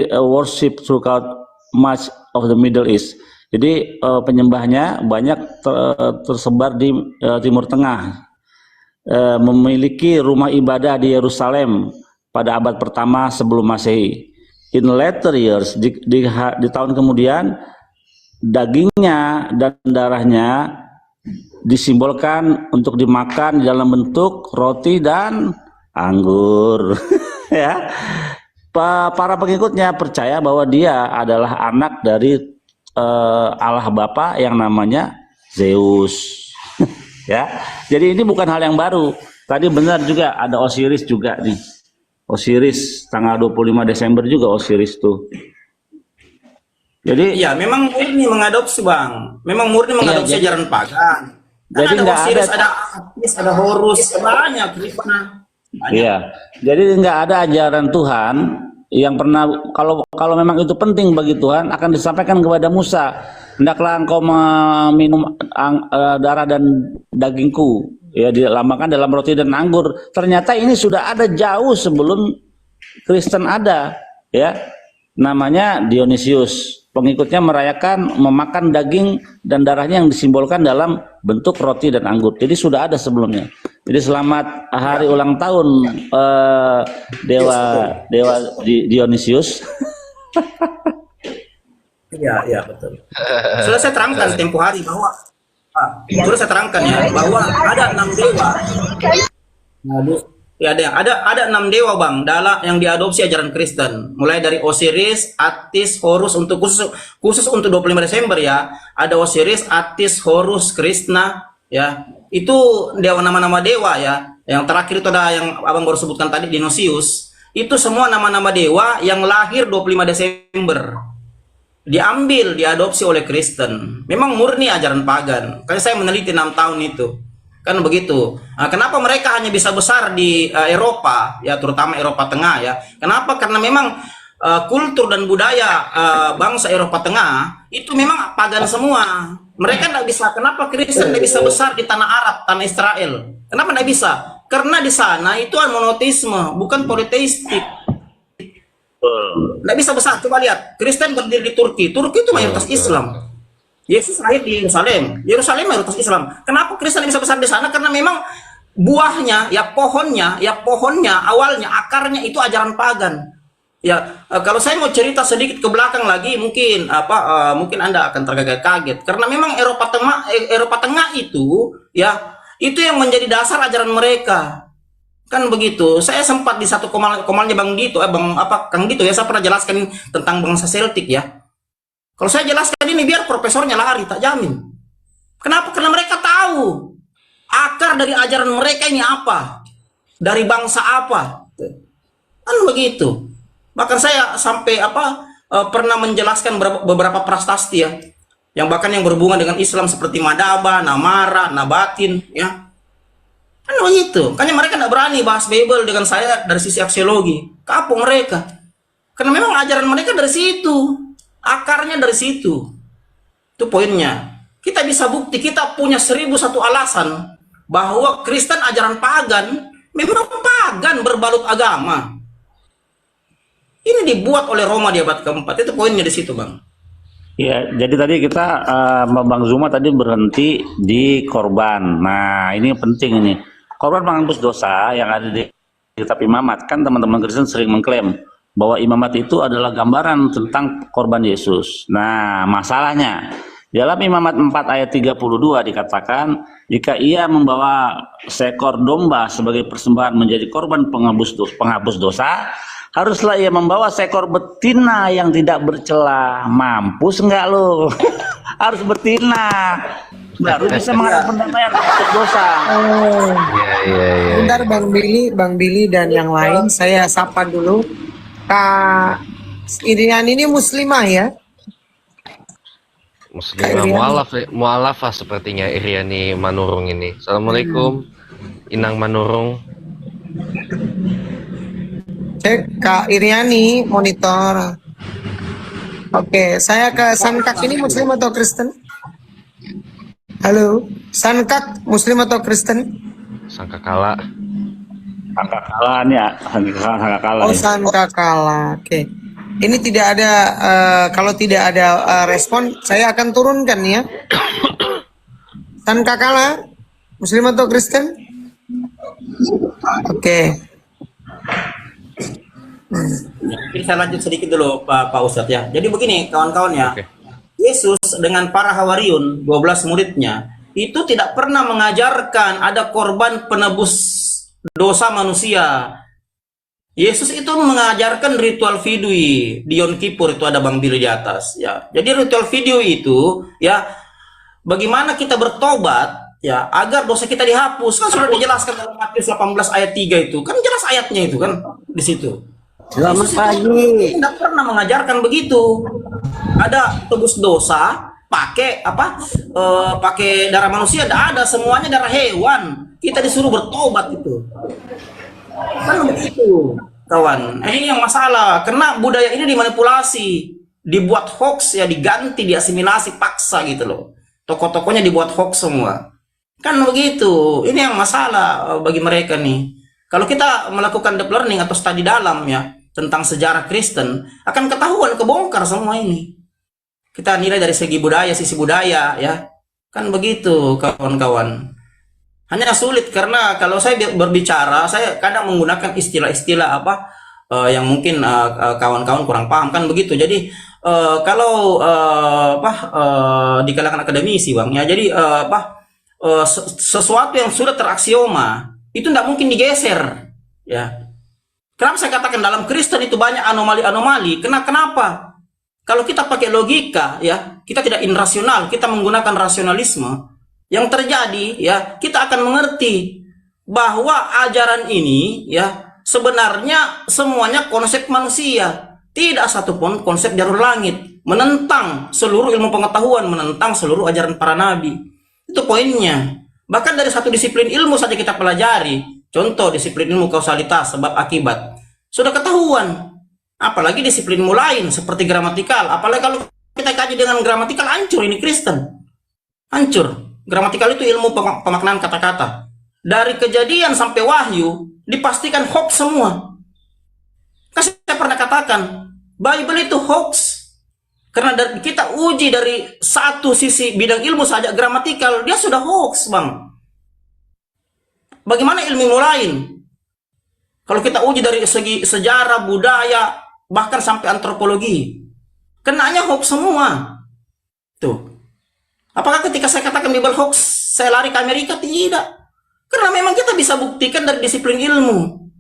worshipped throughout much of the Middle East. Jadi penyembahnya banyak tersebar di Timur Tengah. Memiliki rumah ibadah di Yerusalem pada abad pertama sebelum Masehi. In later years, di tahun kemudian, dagingnya dan darahnya disimbolkan untuk dimakan dalam bentuk roti dan anggur. Ya, para pengikutnya percaya bahwa dia adalah anak dari Allah Bapa yang namanya Zeus. Ya, jadi ini bukan hal yang baru. Tadi benar juga ada Osiris juga nih. Osiris tanggal 25 Desember juga Osiris tuh. Jadi Iya, memang murni mengadopsi Bang. Memang murni mengadopsi jadi- ajaran pagan. Kan jadi ada nggak Osiris, ada- ada Apis, ada Horus, banyak Krishna. Banyak. iya, jadi nggak ada ajaran Tuhan yang pernah kalau memang itu penting bagi Tuhan akan disampaikan kepada Musa. Hendaklah engkau meminum darah dan dagingku, ya dilambangkan dalam roti dan anggur. Ternyata ini sudah ada jauh sebelum Kristen ada, ya. Namanya Dionysius. Pengikutnya merayakan memakan daging dan darahnya yang disimbolkan dalam bentuk roti dan anggur. Jadi sudah ada sebelumnya. Jadi selamat hari ulang tahun dewa Dionysius. Iya, iya betul. Sudah saya terangkan tempo hari bahwa sudah saya terangkan ya bahwa ada 6 dewa. Ya, ada 6 dewa Bang dalam yang diadopsi ajaran Kristen. Mulai dari Osiris, Atis, Horus untuk khusus untuk 25 Desember ya. Ada Osiris, Atis, Horus, Krishna ya. Itu dewa nama-nama dewa ya. Yang terakhir itu ada yang Abang baru sebutkan tadi Dionysius. Itu semua nama-nama dewa yang lahir 25 Desember. Diambil, diadopsi oleh Kristen. Memang murni ajaran pagan. Karena saya meneliti 6 tahun itu. Kan begitu. Nah, kenapa mereka hanya bisa besar di Eropa, ya terutama Eropa Tengah ya? Kenapa? Karena memang kultur dan budaya bangsa Eropa Tengah itu memang pagan semua. Mereka tidak bisa. Kenapa Kristen tidak bisa besar di tanah Arab, tanah Israel? Kenapa tidak bisa? Karena di sana itu monoteisme, bukan politeistik. Tidak bisa besar. Coba lihat, Kristen berdiri di Turki. Turki itu mayoritas Islam. Yesus lahir di Yerusalem. Yerusalem mayoritas Islam. Kenapa Kristen bisa besar di sana? Karena memang buahnya, ya pohonnya, awalnya, akarnya itu ajaran pagan. Ya, kalau saya mau cerita sedikit ke belakang lagi, mungkin mungkin Anda akan terkaget-kaget. Karena memang Eropa Tengah itu, ya, itu yang menjadi dasar ajaran mereka. Kan begitu. Saya sempat di satu komalnya Bang Dito, Kang Dito ya, saya pernah jelaskan tentang bangsa Celtic ya. Kalau saya jelaskan ini biar profesornya lari, tak jamin. Kenapa? Karena mereka tahu akar dari ajaran mereka ini apa, dari bangsa apa, kan begitu. Bahkan saya sampai pernah menjelaskan beberapa prasasti ya, yang bahkan yang berhubungan dengan Islam seperti Madaba, Namara, Nabatin, ya. Kan begitu. Makanya mereka tidak berani bahas Bible dengan saya dari sisi aksiologi. Kapok mereka. Karena memang ajaran mereka dari situ. Akarnya dari situ. Itu poinnya. Kita bisa bukti, kita punya 1001 alasan bahwa Kristen ajaran pagan memang pagan berbalut agama. Ini dibuat oleh Roma di abad keempat. Itu poinnya di situ, Bang. Ya, jadi tadi kita Bang Zuma tadi berhenti di korban. Nah, ini penting ini. Korban menghapus dosa yang ada di kitab Imamat. Kan teman-teman Kristen sering mengklaim bahwa Imamat itu adalah gambaran tentang korban Yesus. Nah, masalahnya Dalam Imamat 4 ayat 32 dikatakan, jika ia membawa seekor domba sebagai persembahan menjadi korban penghapus dosa, haruslah ia membawa seekor betina yang tidak bercela. Mampus enggak lo? Harus betina. Baru bisa mengadakan pendamaian untuk dosa. Iya. Bentar Bang Billy dan yang lain, saya sapa dulu. Kak Irian ini muslimah ya? Muslimah mualafah sepertinya Iriani Manurung ini. Assalamualaikum, Inang Manurung. Cek Kak Iriani monitor. Oke, saya ke Sankak ini muslim atau Kristen? Halo, Sankak muslim atau Kristen? Sangkakala. Sangkakala nih ya, sangkakala. Oh, Sankakala. Oke. Ini tidak ada kalau tidak ada respon, saya akan turunkan ya. Sankakala muslim atau Kristen? Oke. Jadi saya lanjut sedikit dulu Pak Ustadz ya. Jadi begini kawan-kawan ya. Oke. Yesus dengan para Hawariun 12 muridnya itu tidak pernah mengajarkan ada korban penebus dosa manusia. Yesus itu mengajarkan ritual fidui di Yom Kippur, itu ada Bang Billy di atas ya. Jadi ritual fidui itu ya bagaimana kita bertobat ya agar dosa kita dihapus, kan sudah dijelaskan dalam Matius 18 ayat 3 itu. Kan jelas ayatnya itu kan di situ. Selamat Yesus pagi. tidak pernah mengajarkan begitu. Ada tebus dosa pakai apa? Pakai darah manusia, tidak ada, semuanya darah hewan. Kita disuruh bertobat itu. Kan begitu, kawan. Ini yang masalah, karena budaya ini dimanipulasi, dibuat hoax ya, diganti, diasimilasi paksa gitu loh. Tokoh-tokohnya dibuat hoax semua. Kan begitu. Ini yang masalah bagi mereka nih. Kalau kita melakukan deep learning atau studi dalam ya tentang sejarah Kristen, akan ketahuan, kebongkar semua ini. Kita nilai dari segi budaya, sisi budaya ya. Kan begitu, kawan-kawan. Hanya sulit karena kalau saya berbicara, saya kadang menggunakan istilah-istilah apa yang mungkin kawan-kawan kurang paham, kan begitu. Jadi kalau di kalangan akademisi Bang ya, jadi sesuatu yang sudah teraksioma itu tidak mungkin digeser ya. Kenapa saya katakan dalam Kristen itu banyak anomali-anomali? Kenapa? Kalau kita pakai logika ya, kita tidak irrasional, kita menggunakan rasionalisme. Yang terjadi ya, kita akan mengerti bahwa ajaran ini ya sebenarnya semuanya konsep manusia, tidak satupun konsep jalur langit, menentang seluruh ilmu pengetahuan, menentang seluruh ajaran para nabi. Itu poinnya. Bahkan dari satu disiplin ilmu saja kita pelajari, contoh disiplin ilmu kausalitas sebab akibat, sudah ketahuan. Apalagi disiplin ilmu lain seperti gramatikal, apalagi kalau kita kaji dengan gramatikal, hancur ini Kristen, hancur. Gramatikal itu ilmu pemaknaan kata-kata. Dari Kejadian sampai Wahyu dipastikan hoax semua. Kan saya pernah katakan, Bible itu hoax. Karena kita uji dari satu sisi bidang ilmu saja, gramatikal, dia sudah hoax, Bang. Bagaimana ilmu lain? Kalau kita uji dari segi sejarah, budaya, bahkan sampai antropologi, kenanya hoax semua. Tuh. Apakah ketika saya katakan Bible hoax, saya lari ke Amerika? Tidak. Karena memang kita bisa buktikan dari disiplin ilmu.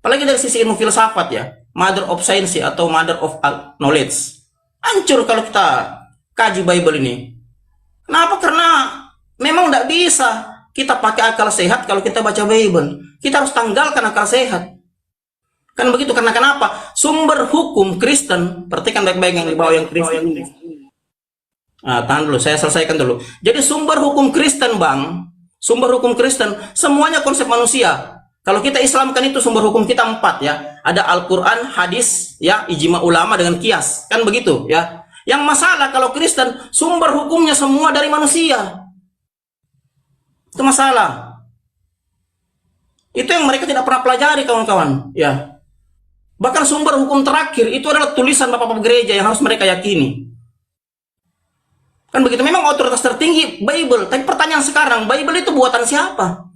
Apalagi dari sisi ilmu filsafat ya. Mother of science atau mother of knowledge. Hancur kalau kita kaji Bible ini. Kenapa? Karena memang tidak bisa kita pakai akal sehat kalau kita baca Bible. Kita harus tanggalkan akal sehat. Kan begitu, karena kenapa? Sumber hukum Kristen, perhatikan baik-baik yang di bawah yang Kristen. Tahan dulu, saya selesaikan dulu. Jadi sumber hukum Kristen, Bang, sumber hukum Kristen semuanya konsep manusia. Kalau kita Islamkan itu sumber hukum kita 4 ya. Ada Al-Quran, hadis, ya, ijma ulama dengan kias, kan begitu ya. Yang masalah kalau Kristen sumber hukumnya semua dari manusia. Itu masalah. Itu yang mereka tidak pernah pelajari, kawan-kawan. Ya. Bahkan sumber hukum terakhir itu adalah tulisan bapak-bapak gereja yang harus mereka yakini. Kan begitu, memang otoritas tertinggi Bible. Tapi pertanyaan sekarang, Bible itu buatan siapa?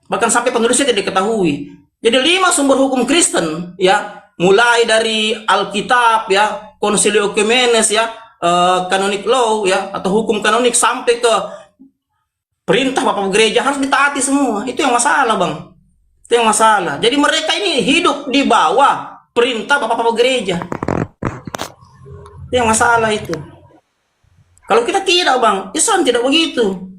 Bahkan sampai penulisnya tidak diketahui. Jadi 5 sumber hukum Kristen, ya, mulai dari Alkitab, ya, Concilio Ecumenes, ya, kanonik law ya, atau hukum kanonik sampai ke perintah Bapak Gereja harus ditaati semua. Itu yang masalah, Bang. Itu yang masalah. Jadi mereka ini hidup di bawah perintah Bapak Gereja. Itu yang masalah itu. Kalau kita tidak, Bang, Islam tidak begitu.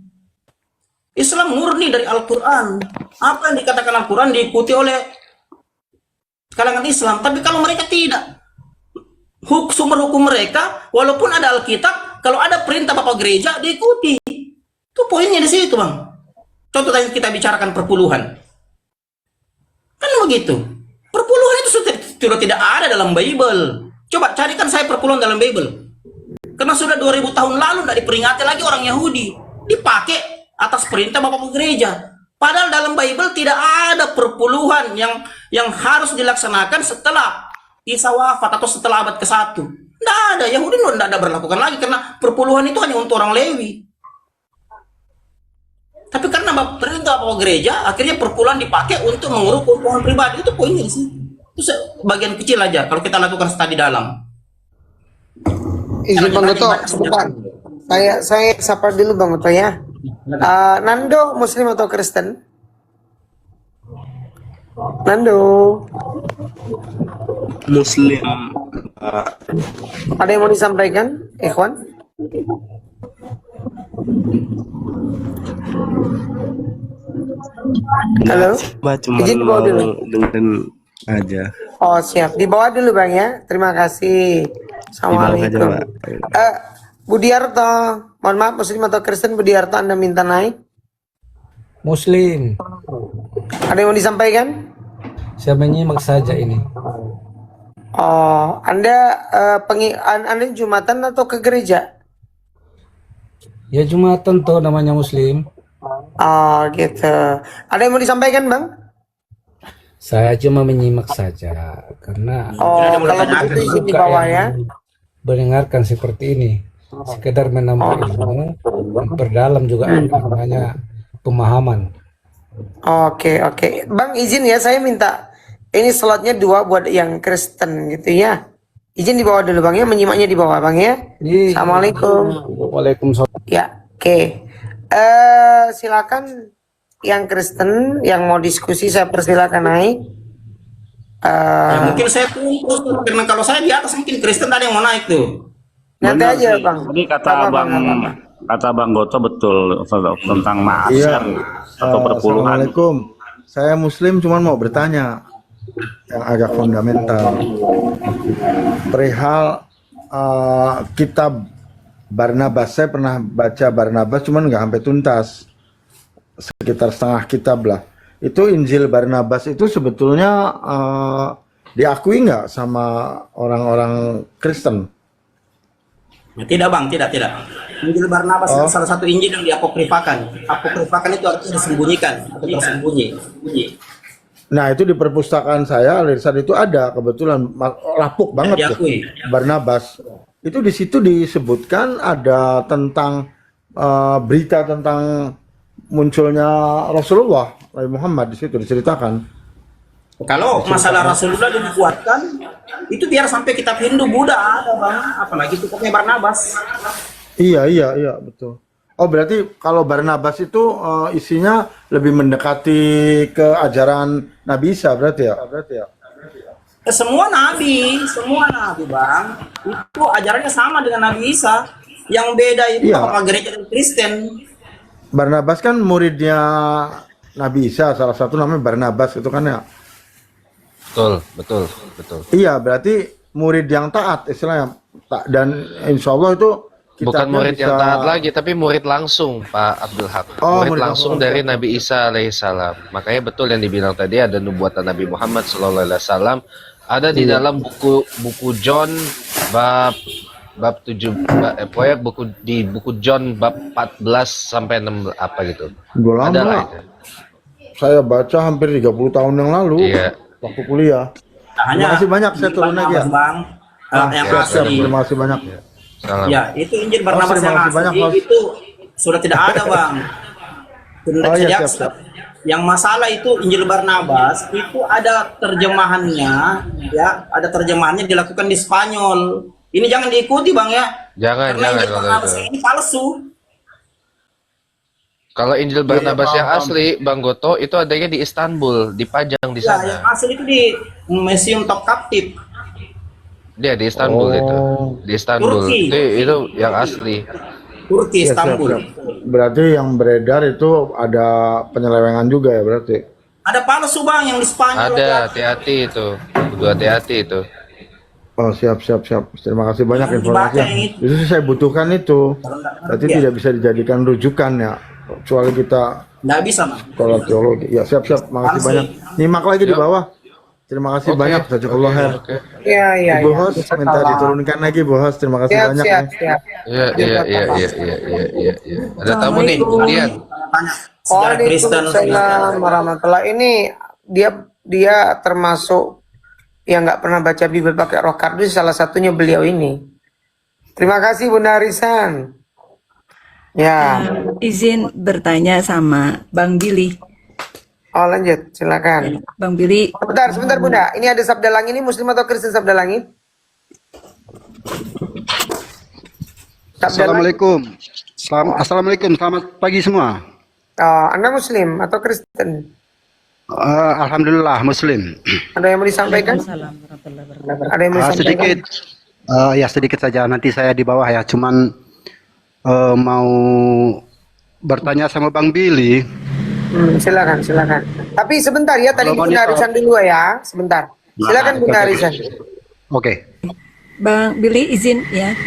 Islam murni dari Al-Quran. Apa yang dikatakan Al-Quran diikuti oleh kalangan Islam. Tapi kalau mereka tidak, sumber hukum mereka, walaupun ada Alkitab, kalau ada perintah Bapak Gereja, diikuti. Itu poinnya di situ, Bang. Contoh tadi kita bicarakan perpuluhan. Kan begitu. Perpuluhan itu sudah tidak ada dalam Bible. Coba carikan saya perpuluhan dalam Bible. Karena sudah 2000 tahun lalu tidak diperingati lagi orang Yahudi. Dipakai atas perintah Bapak Gereja. Padahal dalam Bible tidak ada perpuluhan yang harus dilaksanakan setelah Isa wafat atau setelah abad ke-1. Tidak ada. Yahudi tidak ada berlakukan lagi karena perpuluhan itu hanya untuk orang Lewi. Tapi karena perintah Bapak Gereja, akhirnya perpuluhan dipakai untuk mengurus keuntungan pribadi. Itu poinnya sih. Itu bagian kecil aja kalau kita lakukan studi dalam. Izin Bang Goto, sebentar. Saya sapa dulu Bang Goto ya. Nando Muslim atau Kristen? Nando Muslim. Ada yang mau disampaikan, Ikhwan? Halo? Cuma Izin dibawa dulu. dengerin aja. Oh siap, dibawa dulu Bang ya. Terima kasih. Assalamualaikum. Dibawa aja, Pak. Budiarto, mohon maaf Muslim atau Kristen, Budiarto Anda minta naik. Muslim. Ada yang mau disampaikan? Saya menyimak saja ini. Oh, Anda Anda Jumatan atau ke gereja? Ya Jumatan toh namanya Muslim. Oh, gitu. Ada yang mau disampaikan, Bang? Saya cuma menyimak saja karena kalau begitu izin di bawah ya. Mendengarkan seperti ini. Sekedar menambah ilmu, memperdalam juga namanya pemahaman. Oke. Bang izin ya, saya minta ini slotnya 2 buat yang Kristen gitu ya. Izin di bawah dulu Bang ya, menyimaknya di bawah Bang ya. Assalamualaikum. Waalaikumsalam. Ya, oke. Silakan yang Kristen yang mau diskusi saya persilakan naik. Ya, mungkin saya tunggu karena kalau saya di atas mungkin Kristen ada yang mau naik tuh. Nanti aja Bang. Ini kata Bang Goto betul tentang ma'asyar atau perpuluhan. Assalamualaikum. Saya Muslim cuman mau bertanya yang agak fundamental. Perihal kitab Barnabas, saya pernah baca Barnabas cuman nggak sampai tuntas. Sekitar setengah kitab lah. Itu Injil Barnabas itu sebetulnya diakui nggak sama orang-orang Kristen? Tidak Bang, tidak. Injil Barnabas itu salah satu Injil yang diapokrifakan. Apokrifakan itu artinya disembunyikan atau tersembunyi. Nah itu di perpustakaan saya Alirsad itu ada kebetulan lapuk banget tuh, Barnabas. Itu di situ disebutkan ada tentang berita tentang munculnya Rasulullah Muhammad, di situ diceritakan. Kalau masalah Rasulullah dibuatkan, itu biar sampai kitab Hindu Buddha ada Bang, apalagi itu pokoknya Barnabas. Iya betul. Oh berarti kalau Barnabas itu isinya lebih mendekati ke ajaran Nabi Isa berarti ya? Semua nabi Bang, itu ajarannya sama dengan Nabi Isa. Yang beda itu apa gereja dan Kristen. Barnabas kan muridnya Nabi Isa, salah satu namanya Barnabas itu kan ya. Betul. Iya, berarti murid yang taat istilahnya. Dan insya Allah itu bukan murid yang taat lagi, tapi murid langsung, Pak Abdul Haq. Murid langsung dari Nabi Isa alaihissalam. Makanya betul yang dibilang tadi ada nubuatan Nabi Muhammad sallallahu alaihi wasallam ada di dalam buku John bab 7 pokoknya buku John bab 14 sampai 6 apa gitu. Udah lama. Saya baca hampir 30 tahun yang lalu. Iya. Waktu kuliah. Terima kasih banyak, saya turun lagi ya. Bang. Yang asli. Terima kasih banyak. Ya, itu Injil Barnabas yang asli itu sudah tidak ada, Bang. Siap. Yang masalah itu Injil Barnabas itu ada terjemahannya, ya, ada terjemahannya dilakukan di Spanyol. Ini jangan diikuti Bang ya. Jangan, Karena Injil kalau Barnabas itu. ini palsu. Kalau Injil Barnabas yang asli, Bang Goto, itu adanya di Istanbul, dipajang di Ya, yang sana. asli itu di Museum Top Captive. Dia di Istanbul itu. Di Istanbul. Turki. Itu yang asli. Turki, Iya, siap, Istanbul. siap. Berarti yang beredar itu ada penyelewengan juga ya berarti. Ada palsu Bang yang di Spanyol. Ada, hati-hati itu. Kudu hati-hati itu. Oh, siap, siap, siap. Terima kasih banyak Jangan informasinya. dibaca yang itu. Itu sih saya butuhkan itu. Berarti Iya. tidak bisa dijadikan rujukan ya. Kecuali kita Nggak bisa Bang. sekolah teologi. Ya, siap, siap. Makasih Palsu. banyak. Nyimak lagi di Siap. bawah. Terima kasih Oke. banyak. Jazakallah khair. Oke. Iya, iya, Bu iya. host minta diturunkan lagi Bu host. Terima kasih Siap, banyak. siap, ya. siap. Iya, iya, iya, iya, iya, iya, iya. Ada tamu nih, Dian. Tanya sejarah Kristen. Waalaikumsalam warahmatullahi. Ini dia termasuk yang nggak pernah baca Bible pakai roh kardus, salah satunya beliau ini. Terima kasih Bunda Arisan. Ya, Izin bertanya sama Bang Billy. oh lanjut, silakan. Bang Billy, Sebentar Bunda. Ini ada sabda langit, ini Muslim atau Kristen sabda langit? Sabda langit. Assalamualaikum. Assalamualaikum. Selamat pagi semua. Oh, Anda Muslim atau Kristen? Alhamdulillah Muslim. Ada yang mau disampaikan? Waalaikumsalam warahmatullahi wabarakatuh. Ada yang mau disampaikan? Sedikit, ya sedikit saja. Nanti saya di bawah ya. Cuman mau bertanya sama Bang Billy. Silakan, silakan. Tapi sebentar ya, tadi Kalau Bunda mau Arisan dulu ya, sebentar. Silakan Bunda Arisan. Oke. Bang Billy izin ya.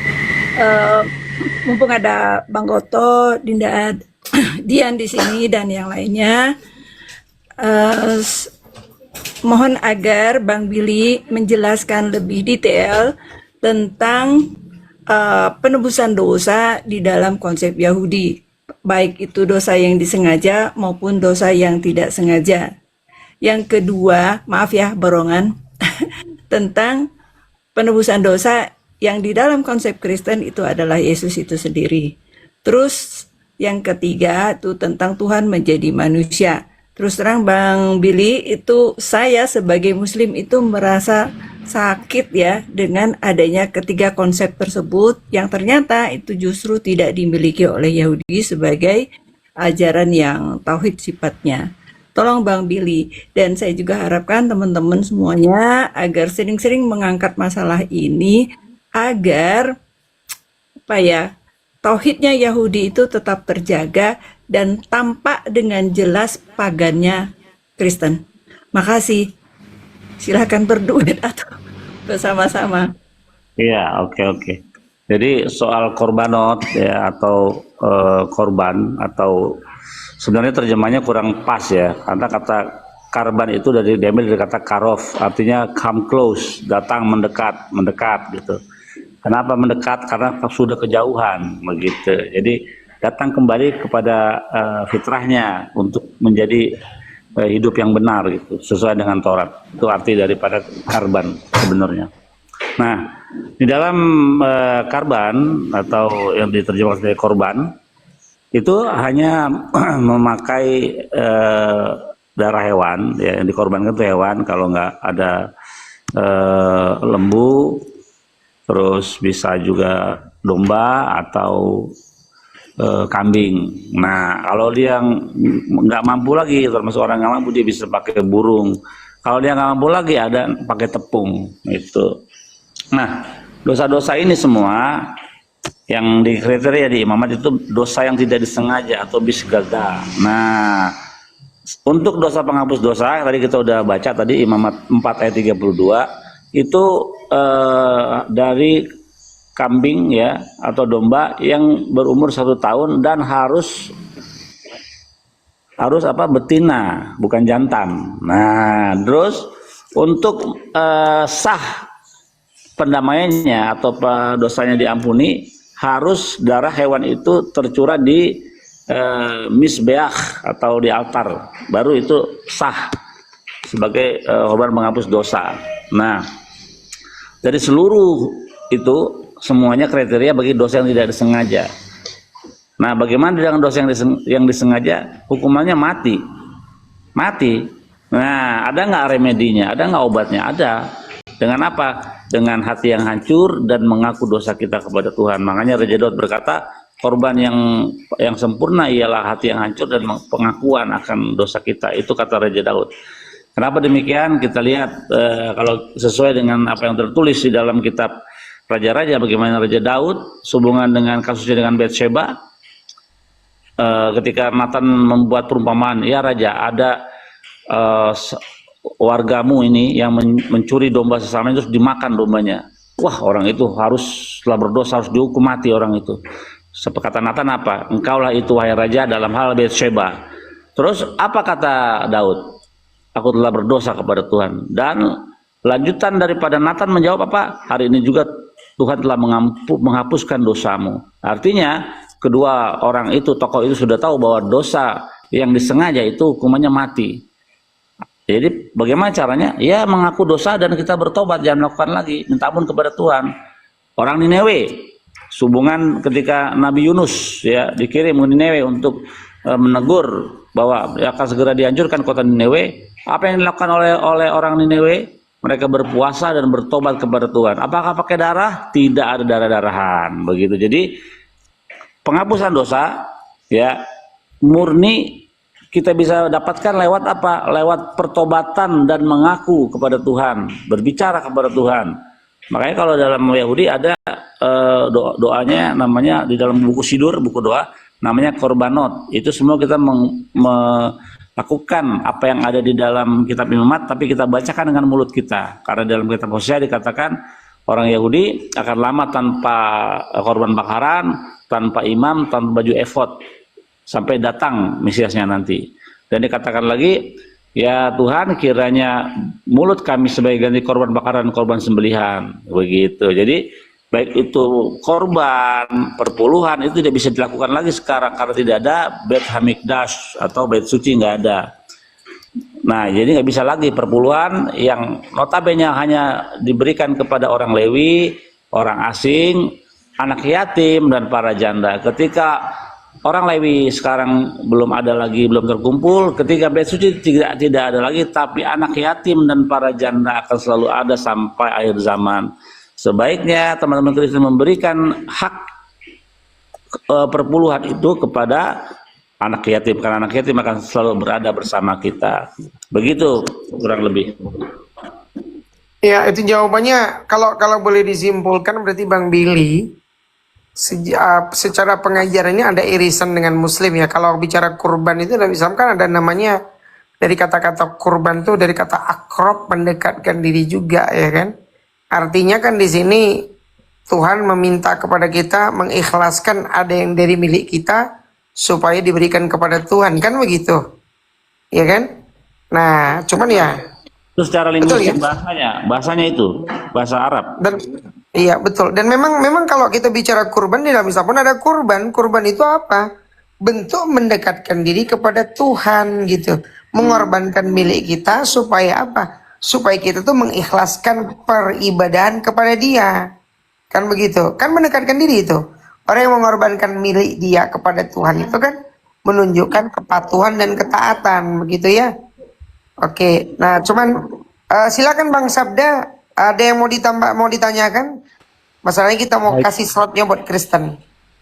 Mumpung ada Bang Goto, Dinda Dian di sini dan yang lainnya, mohon agar Bang Billy menjelaskan lebih detail tentang penebusan dosa di dalam konsep Yahudi, baik itu dosa yang disengaja maupun dosa yang tidak sengaja. Yang kedua, maaf ya borongan, tentang penebusan dosa yang di dalam konsep Kristen itu adalah Yesus itu sendiri. Terus yang ketiga itu tentang Tuhan menjadi manusia. Terus terang Bang Billy, itu saya sebagai Muslim itu merasa sakit ya dengan adanya ketiga konsep tersebut yang ternyata itu justru tidak dimiliki oleh Yahudi sebagai ajaran yang tauhid sifatnya. Tolong Bang Billy, dan saya juga harapkan teman-teman semuanya agar sering-sering mengangkat masalah ini agar apa ya, tauhidnya Yahudi itu tetap terjaga dan tampak dengan jelas pagannya Kristen. Makasih. Silahkan berduet atau bersama-sama. Iya, oke. Jadi soal korbanot ya atau korban atau sebenarnya terjemahnya kurang pas ya, karena kata karban itu diambil dari kata karof, artinya come close, datang mendekat gitu. Kenapa mendekat? Karena sudah kejauhan begitu. Jadi datang kembali kepada fitrahnya untuk menjadi hidup yang benar gitu, sesuai dengan Taurat. Itu arti daripada karban sebenarnya. Nah, di dalam karban atau yang diterjemahkan sebagai korban itu hanya memakai darah hewan ya, yang dikorbankan itu hewan. Kalau nggak ada lembu, terus bisa juga domba atau kambing. Nah, kalau dia nggak mampu lagi, termasuk orang nggak mampu, dia bisa pakai burung. Kalau dia nggak mampu lagi, ada pakai tepung itu. Nah, dosa-dosa ini semua yang di kriteria di imamat itu dosa yang tidak disengaja atau bisgaga. Nah, untuk dosa penghapus dosa tadi kita udah baca tadi imamat 4 ayat 32 itu dari kambing ya atau domba yang berumur 1 tahun dan harus apa, betina bukan jantan. Nah, terus untuk sah pendamaiannya atau dosanya diampuni, harus darah hewan itu tercurah di misbeach atau di altar, baru itu sah sebagai korban menghapus dosa. Nah, dari seluruh itu semuanya kriteria bagi dosa yang tidak disengaja. Nah, bagaimana dengan dosa yang disengaja? Hukumannya mati. Nah, ada nggak remedinya? Ada nggak obatnya? Ada. Dengan apa? Dengan hati yang hancur dan mengaku dosa kita kepada Tuhan. Makanya Raja Daud berkata, korban yang sempurna ialah hati yang hancur dan pengakuan akan dosa kita. Itu kata Raja Daud. Kenapa demikian? Kita lihat kalau sesuai dengan apa yang tertulis di dalam kitab Raja-Raja, bagaimana Raja Daud sehubungan dengan kasusnya dengan Batsheba. Ketika Nathan membuat perumpamaan, ya Raja, ada wargamu ini yang mencuri domba sesama terus dimakan dombanya. Wah, orang itu setelah berdosa harus dihukum mati orang itu. Kata Nathan apa? Engkaulah itu wahai Raja dalam hal Batsheba. Terus apa kata Daud? Aku telah berdosa kepada Tuhan. Dan lanjutan daripada Nathan menjawab apa? Hari ini juga Tuhan telah menghapuskan dosamu. Artinya kedua orang itu, tokoh itu sudah tahu bahwa dosa yang disengaja itu hukumannya mati. Jadi bagaimana caranya? Ya mengaku dosa dan kita bertobat, jangan melakukan lagi, minta ampun kepada Tuhan. Orang Niniwe, hubungan ketika Nabi Yunus ya dikirim ke Niniwe untuk menegur bahwa akan segera dihancurkan kota Niniwe. Apa yang dilakukan oleh orang Niniwe? Mereka berpuasa dan bertobat kepada Tuhan. Apakah pakai darah? Tidak ada darah-darahan, begitu. Jadi penghapusan dosa ya murni kita bisa dapatkan lewat apa? Lewat pertobatan dan mengaku kepada Tuhan, berbicara kepada Tuhan. Makanya kalau dalam Yahudi ada doanya namanya di dalam buku Sidur, buku doa namanya korbanot. Itu semua kita lakukan apa yang ada di dalam kitab Imamat, tapi kita bacakan dengan mulut kita. Karena dalam kitab Hosea dikatakan orang Yahudi akan lama tanpa korban bakaran, tanpa imam, tanpa baju efod, sampai datang Mesiasnya nanti. Dan dikatakan lagi, ya Tuhan kiranya mulut kami sebagai ganti korban bakaran, korban sembelihan. Begitu. Jadi baik itu korban, perpuluhan itu tidak bisa dilakukan lagi sekarang karena tidak ada Beit Hamikdash atau Beit Suci, nggak ada. Nah, jadi nggak bisa lagi perpuluhan yang notabene hanya diberikan kepada orang Lewi, orang asing, anak yatim dan para janda. Ketika orang Lewi sekarang belum ada lagi, belum terkumpul, ketika Beit Suci tidak ada lagi, tapi anak yatim dan para janda akan selalu ada sampai akhir zaman. Sebaiknya teman-teman Kristen memberikan hak perpuluhan itu kepada anak yatim, karena anak yatim akan selalu berada bersama kita. Begitu kurang lebih. Ya, itu jawabannya. Kalau boleh disimpulkan berarti Bang Billy secara pengajarannya ada irisan dengan Muslim ya. Kalau bicara kurban itu dalam Islam kan ada namanya, dari kata-kata kurban tuh dari kata akrob, mendekatkan diri juga ya kan. Artinya kan di sini Tuhan meminta kepada kita mengikhlaskan ada yang dari milik kita supaya diberikan kepada Tuhan, kan begitu, ya kan? Nah, cuman ya. Terus secara linguistik ya? bahasanya itu bahasa Arab. Dan iya betul. Dan memang kalau kita bicara kurban di dalam Islam pun ada kurban. Kurban itu apa? Bentuk mendekatkan diri kepada Tuhan gitu, mengorbankan milik kita supaya apa? Supaya kita tuh mengikhlaskan peribadahan kepada Dia. Kan begitu. Kan mendekatkan diri itu. Orang yang mengorbankan milik dia kepada Tuhan itu kan menunjukkan kepatuhan dan ketaatan, begitu ya. Oke. Nah, cuman silakan Bang Sabda, ada yang mau ditambah, mau ditanyakan? Masalahnya kita mau kasih slotnya buat Kristen.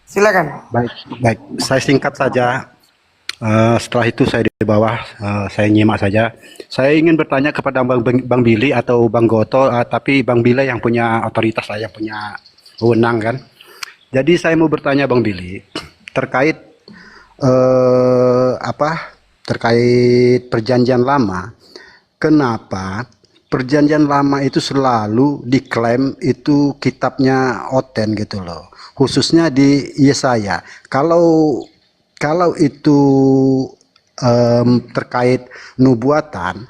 Silakan. Baik. Saya singkat saja. Setelah itu saya di bawah, saya nyimak saja. Saya ingin bertanya kepada Bang Billy atau Bang Goto, tapi Bang Billy yang punya otoritas lah, yang punya wewenang kan. Jadi saya mau bertanya Bang Billy terkait terkait Perjanjian Lama. Kenapa Perjanjian Lama itu selalu diklaim itu kitabnya oten gitu loh, khususnya di Yesaya. Kalau itu terkait nubuatan,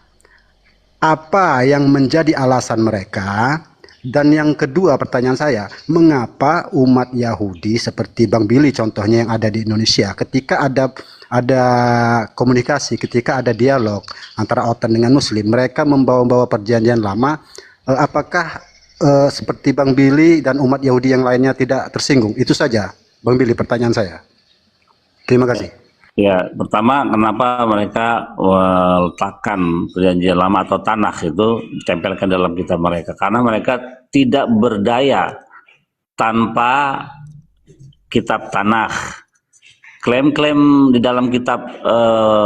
apa yang menjadi alasan mereka? Dan yang kedua pertanyaan saya, mengapa umat Yahudi seperti Bang Billy contohnya yang ada di Indonesia, ketika ada komunikasi, ketika ada dialog antara OTAN dengan Muslim, mereka membawa Perjanjian Lama, apakah seperti Bang Billy dan umat Yahudi yang lainnya tidak tersinggung? Itu saja Bang Billy pertanyaan saya. Terima kasih. Ya, pertama kenapa mereka letakkan perjanjian lama atau tanah itu ditempelkan dalam kitab mereka? Karena mereka tidak berdaya tanpa kitab tanah. Klaim-klaim di dalam kitab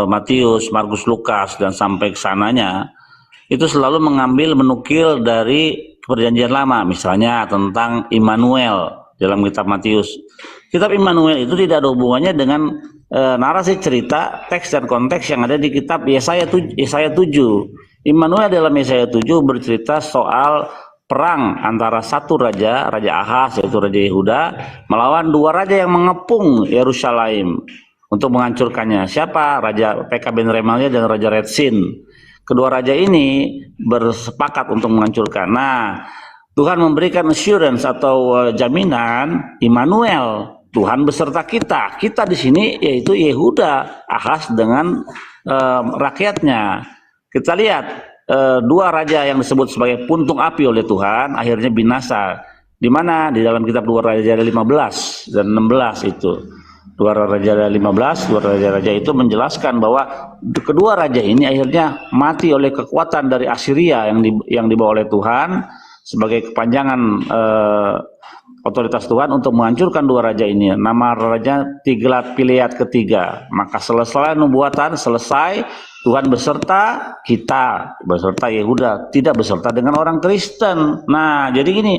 Matius, Markus, Lukas dan sampai ke sananya itu selalu menukil dari perjanjian lama, misalnya tentang Immanuel dalam kitab Matius. Kitab Immanuel itu tidak ada hubungannya dengan narasi cerita, teks dan konteks yang ada di kitab Yesaya 7. Immanuel dalam Yesaya 7 bercerita soal perang antara satu raja, Raja Ahaz yaitu Raja Yehuda, melawan dua raja yang mengepung Yerusalem untuk menghancurkannya. Siapa? Raja Pekah bin Remalia dan Raja Retsin. Kedua raja ini bersepakat untuk menghancurkan. Nah, Tuhan memberikan assurance atau jaminan Immanuel, Tuhan beserta kita. Kita di sini yaitu Yehuda, Ahaz dengan rakyatnya. Kita lihat dua raja yang disebut sebagai puntung api oleh Tuhan akhirnya binasa. Di mana? Di dalam kitab 2 Raja 15 dan 16 itu. 2 Raja 15, 2 Raja itu menjelaskan bahwa kedua raja ini akhirnya mati oleh kekuatan dari Assyria yang dibawa oleh Tuhan sebagai kepanjangan otoritas Tuhan untuk menghancurkan dua raja ini. Nama raja Tiglat-Pileser ketiga. Maka selesai nubuatan, selesai, Tuhan beserta kita, beserta Yehuda, tidak beserta dengan orang Kristen. Nah, jadi gini,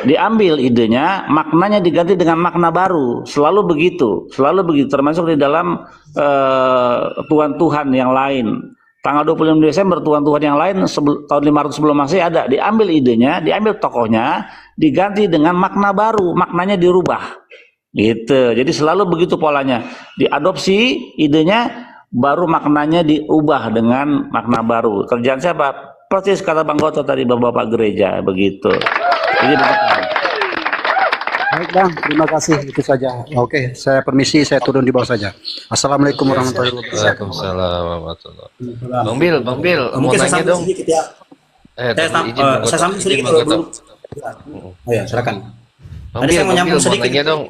diambil idenya, maknanya diganti dengan makna baru. Selalu begitu, termasuk di dalam Tuhan-Tuhan yang lain. Tanggal 25 Desember Tuhan-Tuhan yang lain tahun 500 sebelum Masehi ada, diambil idenya, diambil tokohnya, diganti dengan makna baru, maknanya dirubah. Gitu. Jadi selalu begitu polanya. Diadopsi idenya, baru maknanya diubah dengan makna baru. Kerjaan siapa? Persis kata Bang Goto tadi, bapak-bapak gereja, begitu. Jadi begitu. Baik Bang, terima kasih, itu saja. Oke, saya permisi, saya turun di bawah saja. Assalamualaikum warahmatullahi wabarakatuh. Waalaikumsalam warahmatullahi wabarakatuh. Bang Bil, mau nanya dong. Sedikit ya. Saya sambung sedikit dulu. Oh ya, silakan. Bang Bil, mau nanya dong.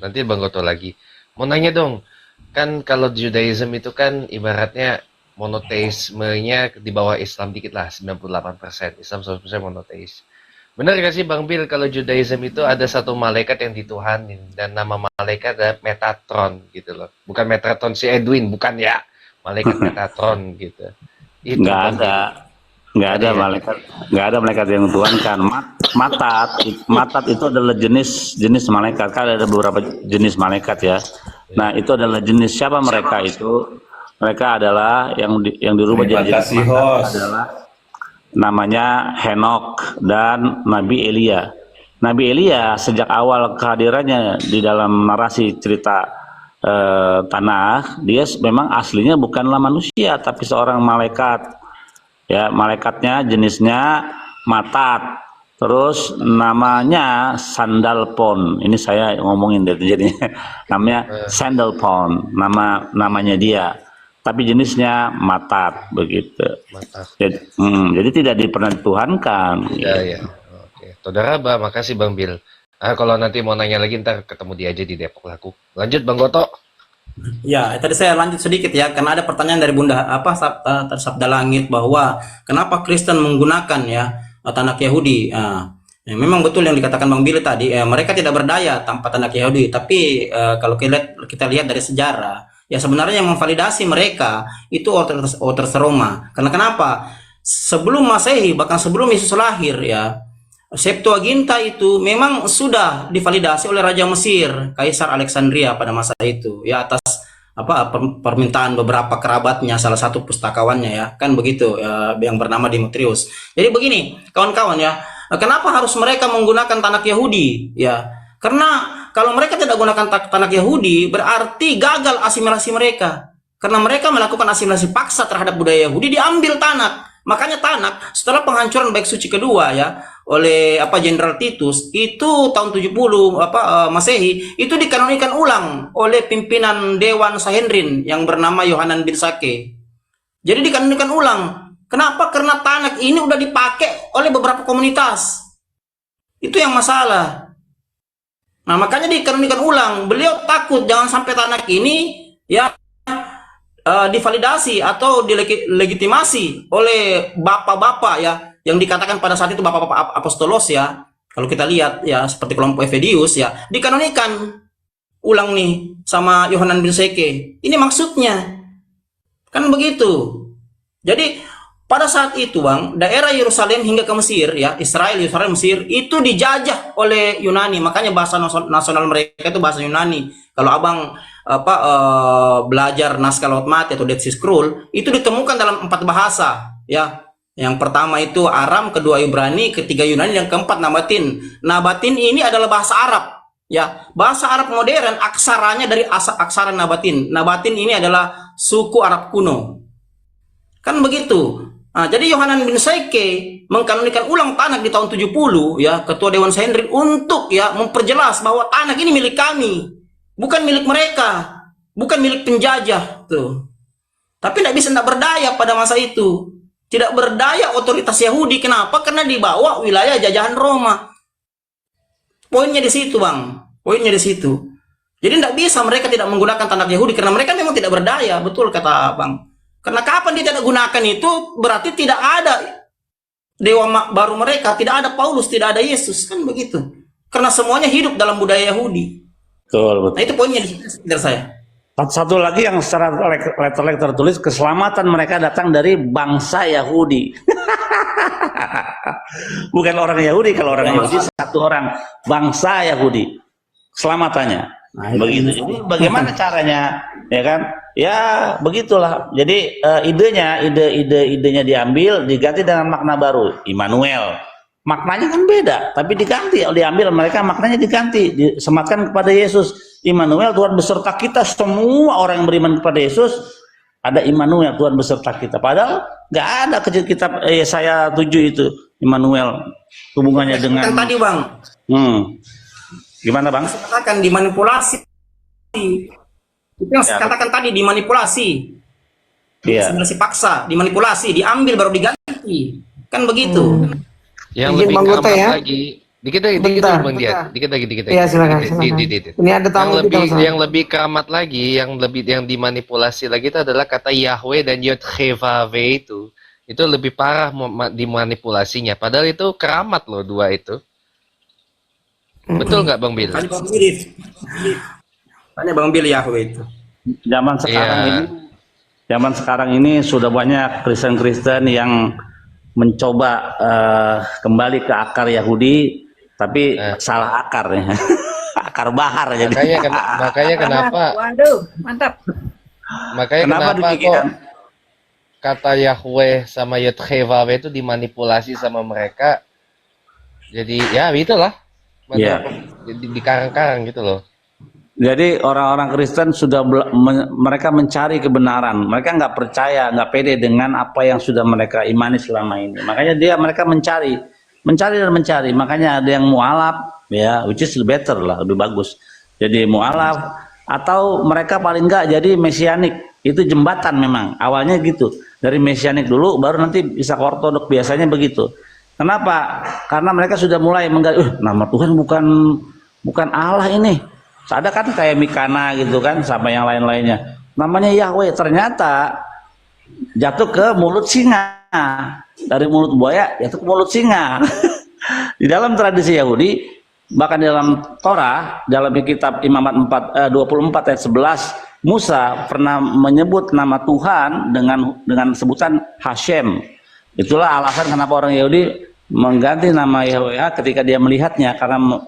Nanti Bang Goto lagi. Mau nanya dong. Kan kalau Judaism itu kan ibaratnya monoteismenya di bawah Islam dikit lah, 98%. Islam 100% monoteis. Benar gak sih Bang Bil kalau Judaism itu ada satu malaikat yang dituhanin dan nama malaikat adalah Metatron gitu loh. Bukan Metatron si Edwin, bukan ya. Malaikat Metatron gitu. Itu Nggak ada malaikat, nggak ada malaikat yang dituhankan. Matat itu adalah jenis malaikat. Kan ada beberapa jenis malaikat ya. Nah, itu adalah jenis siapa mereka itu? Mereka adalah yang dirubah jadi jenis adalah namanya Henok dan Nabi Elia. Nabi Elia sejak awal kehadirannya di dalam narasi cerita tanah, dia memang aslinya bukanlah manusia tapi seorang malaikat. Ya, malaikatnya jenisnya Matat. Terus namanya Sandalphon. Ini saya ngomongin deh, jadi namanya Sandalphon, namanya dia. Tapi jenisnya Matat begitu. Jadi tidak pernah dituhankan. Ya. Oke. Todaraba, makasih Bang Bil. Kalau nanti mau nanya lagi ntar ketemu dia aja di Depok laku. Lanjut Bang Goto. Ya, tadi saya lanjut sedikit ya, karena ada pertanyaan dari Bunda Sabda Langit bahwa kenapa Kristen menggunakan ya tanah Yahudi. Ya, memang betul yang dikatakan Bang Billy tadi, mereka tidak berdaya tanpa tanah Yahudi. Tapi kalau kita lihat dari sejarah, ya sebenarnya yang memvalidasi mereka itu otoritas Roma. Karena kenapa? Sebelum Masehi, bahkan sebelum Yesus lahir ya, Septuaginta itu memang sudah divalidasi oleh Raja Mesir, Kaisar Alexandria pada masa itu, ya atas permintaan beberapa kerabatnya, salah satu pustakawannya ya, kan begitu, yang bernama Demetrius. Jadi begini, kawan-kawan ya, kenapa harus mereka menggunakan tanah Yahudi? Ya, karena kalau mereka tidak gunakan tanah Yahudi, berarti gagal asimilasi mereka. Karena mereka melakukan asimilasi paksa terhadap budaya Yahudi, diambil tanah. Makanya Tanak setelah penghancuran Baik Suci kedua ya oleh Jenderal Titus itu tahun 70 Masehi itu dikanonikan ulang oleh pimpinan Dewan Sanhedrin yang bernama Yohanan bin Sake. Jadi dikanonikan ulang. Kenapa? Karena Tanak ini udah dipakai oleh beberapa komunitas. Itu yang masalah. Nah, makanya dikanonikan ulang. Beliau takut jangan sampai tanah ini ya divalidasi atau dilegitimasi oleh bapak-bapak ya, yang dikatakan pada saat itu bapak-bapak apostolos ya. Kalau kita lihat ya seperti kelompok Efedius ya, dikanonikan ulang nih sama Yohanan bin Seke. Ini maksudnya. Kan begitu. Jadi pada saat itu Bang, daerah Yerusalem hingga ke Mesir ya, Israel, Yerusalem, Mesir itu dijajah oleh Yunani. Makanya bahasa nasional mereka itu bahasa Yunani. Kalau Abang belajar naskah Laut Mati atau Dead Sea Scroll, itu ditemukan dalam 4 bahasa ya. Yang pertama itu Aram, kedua Ibrani, ketiga Yunani, yang keempat Nabatin. Nabatin ini adalah bahasa Arab ya. Bahasa Arab modern aksaranya dari aksara Nabatin. Nabatin ini adalah suku Arab kuno. Kan begitu. Nah, jadi Yohanan bin Seke mengkanonikan ulang tanah di tahun 70 ya, ketua Dewan Sanhedrin, untuk ya memperjelas bahwa tanah ini milik kami, bukan milik mereka, bukan milik penjajah tuh. Tapi tidak berdaya pada masa itu. Tidak berdaya otoritas Yahudi. Kenapa? Karena di bawah wilayah jajahan Roma. Poinnya di situ, Bang. Poinnya di situ. Jadi tidak bisa mereka tidak menggunakan tanah Yahudi karena mereka memang tidak berdaya, betul kata Bang. Karena kapan dia tidak gunakan itu berarti tidak ada dewa baru mereka, tidak ada Paulus, tidak ada Yesus, kan begitu. Karena semuanya hidup dalam budaya Yahudi. Betul, betul. Nah itu poinnya dari saya. Satu lagi yang secara letter tertulis, keselamatan mereka datang dari bangsa Yahudi. Bukan orang Yahudi. Kalau orang Yahudi satu orang, bangsa Yahudi keselamatannya. Nah, begitu. Jadi bagaimana caranya, ya kan? Ya begitulah. Jadi idenya diambil, diganti dengan makna baru, Immanuel. Maknanya kan beda, tapi diambil mereka, maknanya diganti, disematkan kepada Yesus. Immanuel, Tuhan beserta kita. Semua orang yang beriman kepada Yesus ada Immanuel, Tuhan beserta kita. Padahal nggak ada kitab Yesaya 7 itu Immanuel hubungannya dengan tadi Bang. Gimana Bang? Katakan dimanipulasi. Itu yang saya katakan tadi, dimanipulasi. Iya. Dimanipulasi paksa, dimanipulasi, diambil baru diganti. Kan begitu. Yang lebih keramat lagi, dikit lagi Bang Diat, dikit lagi. Iya, silakan. Ini ada tamu yang lebih keramat lagi, yang dimanipulasi lagi itu adalah kata Yahweh dan Yod-Heh-Vav-Veh itu. Itu lebih parah dimanipulasinya. Padahal itu keramat loh, dua itu. Betul nggak Bang Bill? Tanya Bang Bill Yahweh itu. Zaman sekarang ini sudah banyak Kristen-Kristen yang mencoba kembali ke akar Yahudi, tapi salah akar ya. Akar bahar jadi. Makanya kenapa? Waduh, mantap. Makanya kenapa kok kata Yahweh sama Yod-Heh-Vav-Veh itu dimanipulasi sama mereka. Jadi ya itulah. Di karang-karang gitu loh. Jadi orang-orang Kristen sudah mereka mencari kebenaran. Mereka nggak percaya, nggak pede dengan apa yang sudah mereka imani selama ini. Makanya mereka mencari. Makanya ada yang mualaf, ya, which is better lah, lebih bagus. Jadi mualaf atau mereka paling nggak jadi mesianik. Itu jembatan memang. Awalnya gitu. Dari mesianik dulu, baru nanti bisa ke ortodok. Biasanya begitu. Kenapa? Karena mereka sudah mulai menggali, nama Tuhan bukan Allah ini. Ada kan kayak Mikana gitu kan, sama yang lain-lainnya. Namanya Yahweh, ternyata jatuh ke mulut singa. Dari mulut buaya jatuh ke mulut singa. Di dalam tradisi Yahudi, bahkan dalam Torah, dalam kitab Imamat 24 ayat 11, Musa pernah menyebut nama Tuhan dengan sebutan Hashem. Itulah alasan kenapa orang Yahudi mengganti nama Yahweh ketika dia melihatnya, karena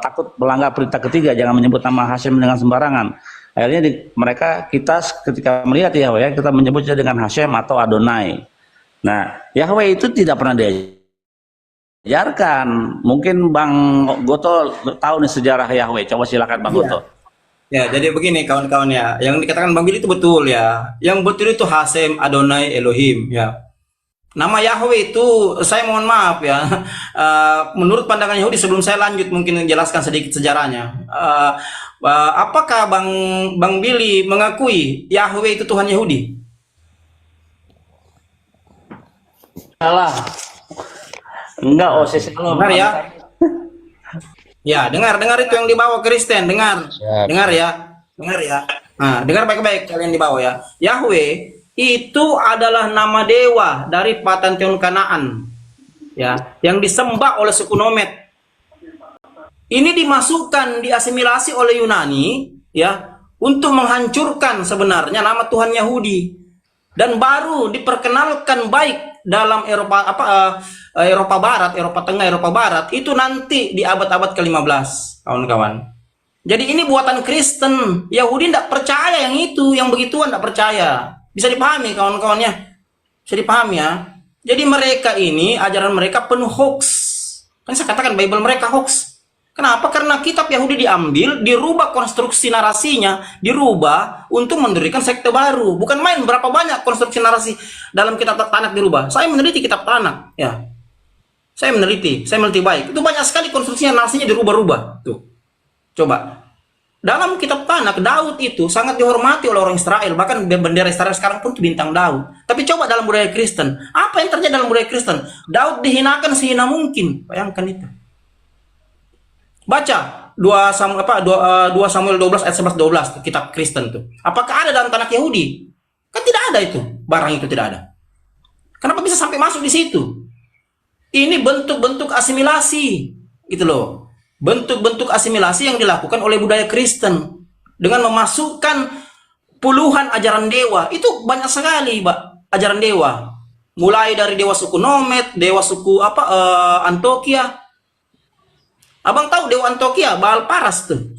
takut melanggar perintah ketiga, jangan menyebut nama Hashem dengan sembarangan. Akhirnya kita ketika melihat Yahweh, kita menyebutnya dengan Hashem atau Adonai. Nah, Yahweh itu tidak pernah diajarkan. Mungkin Bang Goto tahu nih sejarah Yahweh. Coba silakan Bang Goto. Ya, jadi begini kawan-kawan ya. Yang dikatakan Bang Billy itu betul ya. Yang betul itu Hashem, Adonai, Elohim ya. Nama Yahweh itu, saya mohon maaf ya, menurut pandangan Yahudi, sebelum saya lanjut mungkin menjelaskan sedikit sejarahnya. Apakah Bang Billy mengakui Yahweh itu Tuhan Yahudi? Salah. Enggak, Ose Shalom. Benar ya? Ya, dengar itu yang dibawa Kristen, dengar. Siap. Dengar ya. Nah, dengar baik-baik kalian di bawah ya. Yahweh itu adalah nama dewa dari Pantheon Kanaan. Ya, yang disembah oleh suku Nomad. Ini dimasukkan, diasimilasi oleh Yunani ya, untuk menghancurkan sebenarnya nama Tuhan Yahudi. Dan baru diperkenalkan baik dalam Eropa Barat, Eropa Tengah, Eropa Barat itu nanti di abad-abad ke-15, kawan-kawan. Jadi ini buatan Kristen. Yahudi tidak percaya yang itu, yang begituan tidak percaya. Bisa dipahami kawan-kawannya? Bisa dipahami ya? Jadi mereka ini, ajaran mereka penuh hoax. Kan saya katakan Bible mereka hoax. Kenapa? Karena kitab Yahudi diambil, dirubah konstruksi narasinya, dirubah untuk mendirikan sekte baru. Bukan main berapa banyak konstruksi narasi dalam kitab Tanakh dirubah. Saya meneliti kitab Tanakh, ya. Saya meneliti baik. Itu banyak sekali konstruksinya, narasinya dirubah-rubah. Tuh. Coba. Dalam kitab Tanakh, Daud itu sangat dihormati oleh orang Israel. Bahkan bendera Israel sekarang pun itu bintang Daud. Tapi coba dalam budaya Kristen. Apa yang terjadi dalam budaya Kristen? Daud dihinakan sehina mungkin. Bayangkan itu. Baca 2 Samuel 12 ayat 11-12 kitab Kristen tuh. Apakah ada dalam Tanakh Yahudi? Kan tidak ada itu. Barang itu tidak ada. Kenapa bisa sampai masuk di situ? Ini bentuk-bentuk asimilasi. Gitu loh. Bentuk-bentuk asimilasi yang dilakukan oleh budaya Kristen dengan memasukkan puluhan ajaran dewa. Itu banyak sekali, Pak, ajaran dewa. Mulai dari dewa suku Nomad, dewa suku Antioquia. Abang tahu dewa Antioquia, Baal Paras tuh.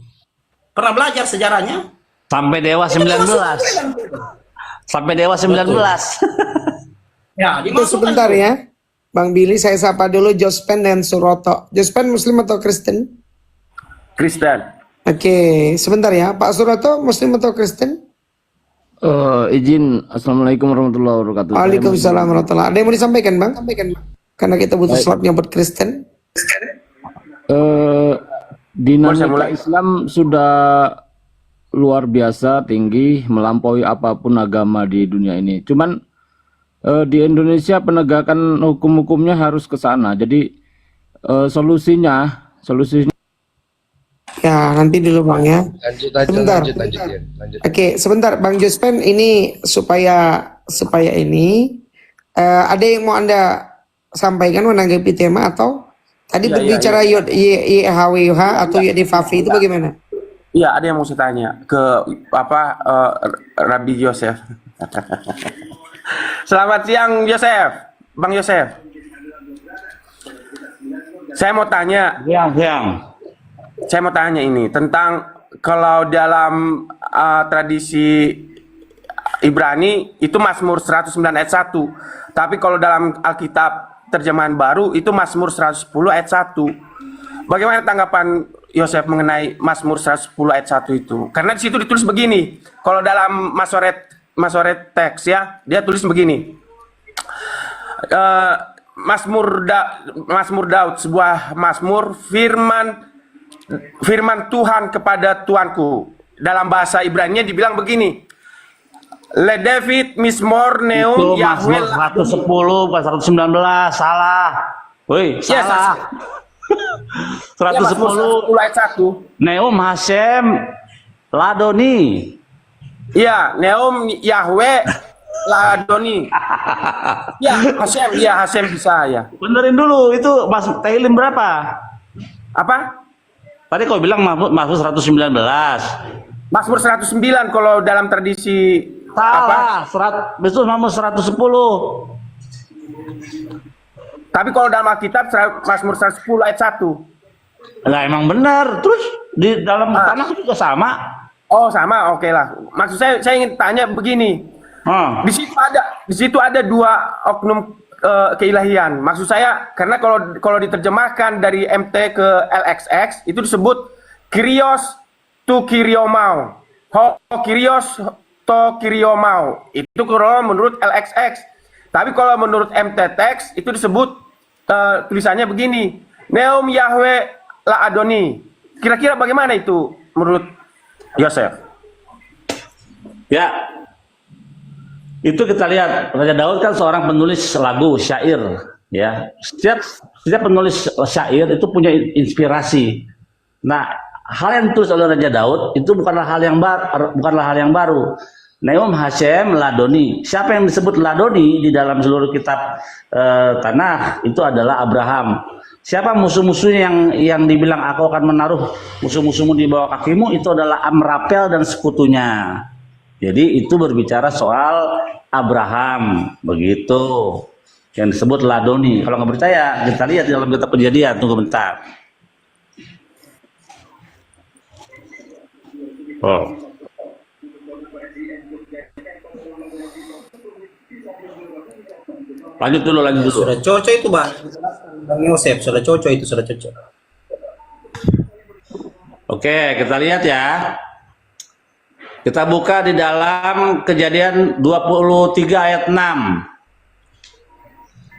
Pernah belajar sejarahnya? Sampai dewa 19. Sampai dewa 19. Ya, Itu sebentar ya. Bang Billy, saya sapa dulu Jospen dan Suroto. Jospen Muslim atau Kristen? Kristen. Oke, sebentar ya. Pak Suroto Muslim atau Kristen? Izin, Assalamualaikum warahmatullahi wabarakatuh. Waalaikumsalam warahmatullahi. Ada yang mau disampaikan, Bang? Karena kita butuh slotnya buat Kristen. Dinamika Islam sudah luar biasa tinggi, melampaui apapun agama di dunia ini. Cuman di Indonesia penegakan hukum-hukumnya harus ke sana. Jadi solusinya ya nanti dulu Bang ya. Lanjut. Oke, sebentar Bang Jospen, ini supaya ini ada yang mau Anda sampaikan menanggapi tema atau tadi berbicara YHWH atau YDFAFI itu bagaimana? Iya, ada yang mau saya tanya ke Rabbi Yosef. Selamat siang Yosef, Bang Yosef. Saya mau tanya. Saya mau tanya ini tentang kalau dalam tradisi Ibrani itu Mazmur 109 ayat 1. Tapi kalau dalam Alkitab terjemahan baru itu Mazmur 110 ayat 1. Bagaimana tanggapan Yosef mengenai Mazmur 110 ayat 1 itu? Karena di situ ditulis begini. Kalau dalam Masoret teks ya, dia tulis begini. Mazmur Daud, sebuah mazmur firman Tuhan kepada Tuanku. Dalam bahasa Ibrani dibilang begini. Le David Mismor Neum Yahweh 110 bukan 119, salah. Woi, salah. 110 ayat 1. Neum Hashem Ladoni. Iya, Neum Yahweh Ladoni. Ya, Hashem bisa ya. Benerin dulu, itu Mas Tailim berapa? Apa? Tadi kau bilang Mazmur 119. Mazmur 109 kalau dalam tradisi salah, itu Mazmur 110. Tapi kalau dalam Alkitab Mazmur 110 ayat 1. Lah emang benar. Terus di dalam tanah juga sama. Oh sama, oke lah. Maksud saya ingin tanya begini. Di situ ada dua oknum keilahian. Maksud saya karena kalau diterjemahkan dari MT ke LXX itu disebut Kyrios tu Kyriomau. Ho Kyrios to Kyriomau. Itu kalau menurut LXX. Tapi kalau menurut MT teks itu disebut tulisannya begini. Neum Yahweh la Adoni. Kira-kira bagaimana itu menurut Yosef? Ya, itu kita lihat Raja Daud kan seorang penulis lagu syair, ya. Setiap penulis syair itu punya inspirasi. Nah, hal yang ditulis oleh Raja Daud itu bukanlah hal yang baru. Neum Hashem Ladoni. Siapa yang disebut Ladoni di dalam seluruh kitab Tanakh itu adalah Abraham. Siapa musuh-musuhnya yang dibilang aku akan menaruh musuh-musuhmu di bawah kakimu, itu adalah Amrapel dan sekutunya. Jadi itu berbicara soal Abraham, begitu. Yang disebut Ladoni. Kalau nggak percaya, kita lihat di dalam kitab Kejadian. Tunggu bentar. Oh. Lanjut dulu. Sudah cocok itu Bang Yosef, sudah cocok itu, sudah cocok. Oke, kita lihat ya. Kita buka di dalam Kejadian 23 ayat 6.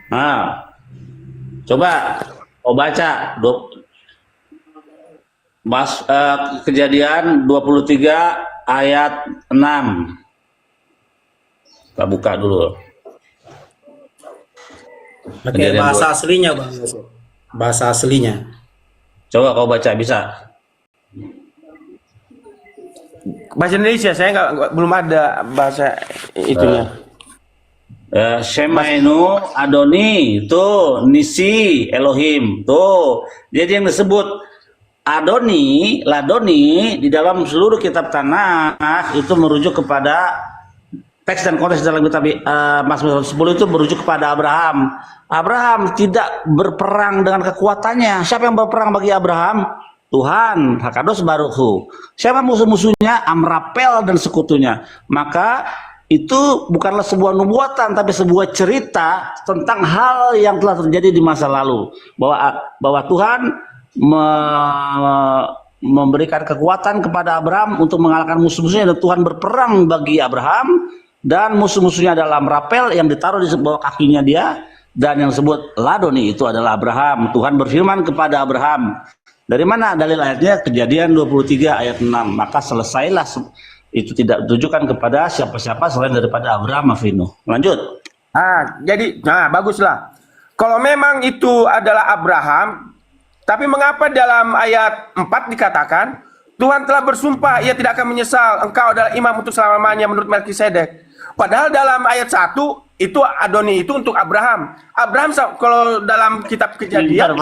Nah, coba kau baca Kejadian 23 ayat 6. Kita buka dulu. Pakai bahasa aslinya Bang Yosef. Bahasa aslinya. Coba kau baca, bisa. Bahasa Indonesia saya belum ada bahasa itunya. Shemainu Adoni, tuh Nisi Elohim, tuh. Jadi yang disebut Adoni, Ladoni di dalam seluruh kitab Tanakh itu merujuk kepada teks dan konteks dalam kitab Mazmur 10 itu merujuk kepada Abraham. Abraham tidak berperang dengan kekuatannya. Siapa yang berperang bagi Abraham? Tuhan, Hakados Baruchu. Siapa musuh-musuhnya? Amrapel dan sekutunya. Maka itu bukanlah sebuah nubuatan, tapi sebuah cerita tentang hal yang telah terjadi di masa lalu. Bahwa Tuhan memberikan kekuatan kepada Abraham untuk mengalahkan musuh-musuhnya, dan Tuhan berperang bagi Abraham, dan musuh-musuhnya adalah Amrapel yang ditaruh di bawah kakinya dia, dan yang disebut Ladoni itu adalah Abraham. Tuhan berfirman kepada Abraham. Dari mana dalil ayatnya? Kejadian 23 ayat 6. Maka selesailah, itu tidak ditujukan kepada siapa-siapa selain daripada Abraham Avinu. Lanjut. Baguslah. Kalau memang itu adalah Abraham, tapi mengapa dalam ayat 4 dikatakan Tuhan telah bersumpah ia tidak akan menyesal, engkau adalah imam untuk selama-lamanya menurut Melkisedek. Padahal dalam ayat 1 itu Adoni itu untuk Abraham. Abraham kalau dalam kitab Kejadian.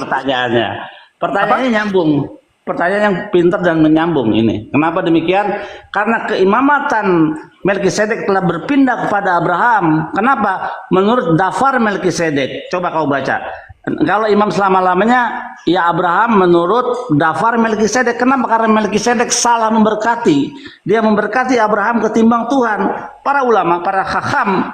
Pertanyaannya nyambung. Pertanyaan yang pintar dan menyambung ini. Kenapa demikian? Karena keimamatan Melkisedek telah berpindah kepada Abraham. Kenapa? Menurut daftar Melkisedek. Coba kau baca. Kalau imam selama-lamanya, ya Abraham menurut daftar Melkisedek. Kenapa? Karena Melkisedek salah memberkati. Dia memberkati Abraham ketimbang Tuhan. Para ulama, para hakam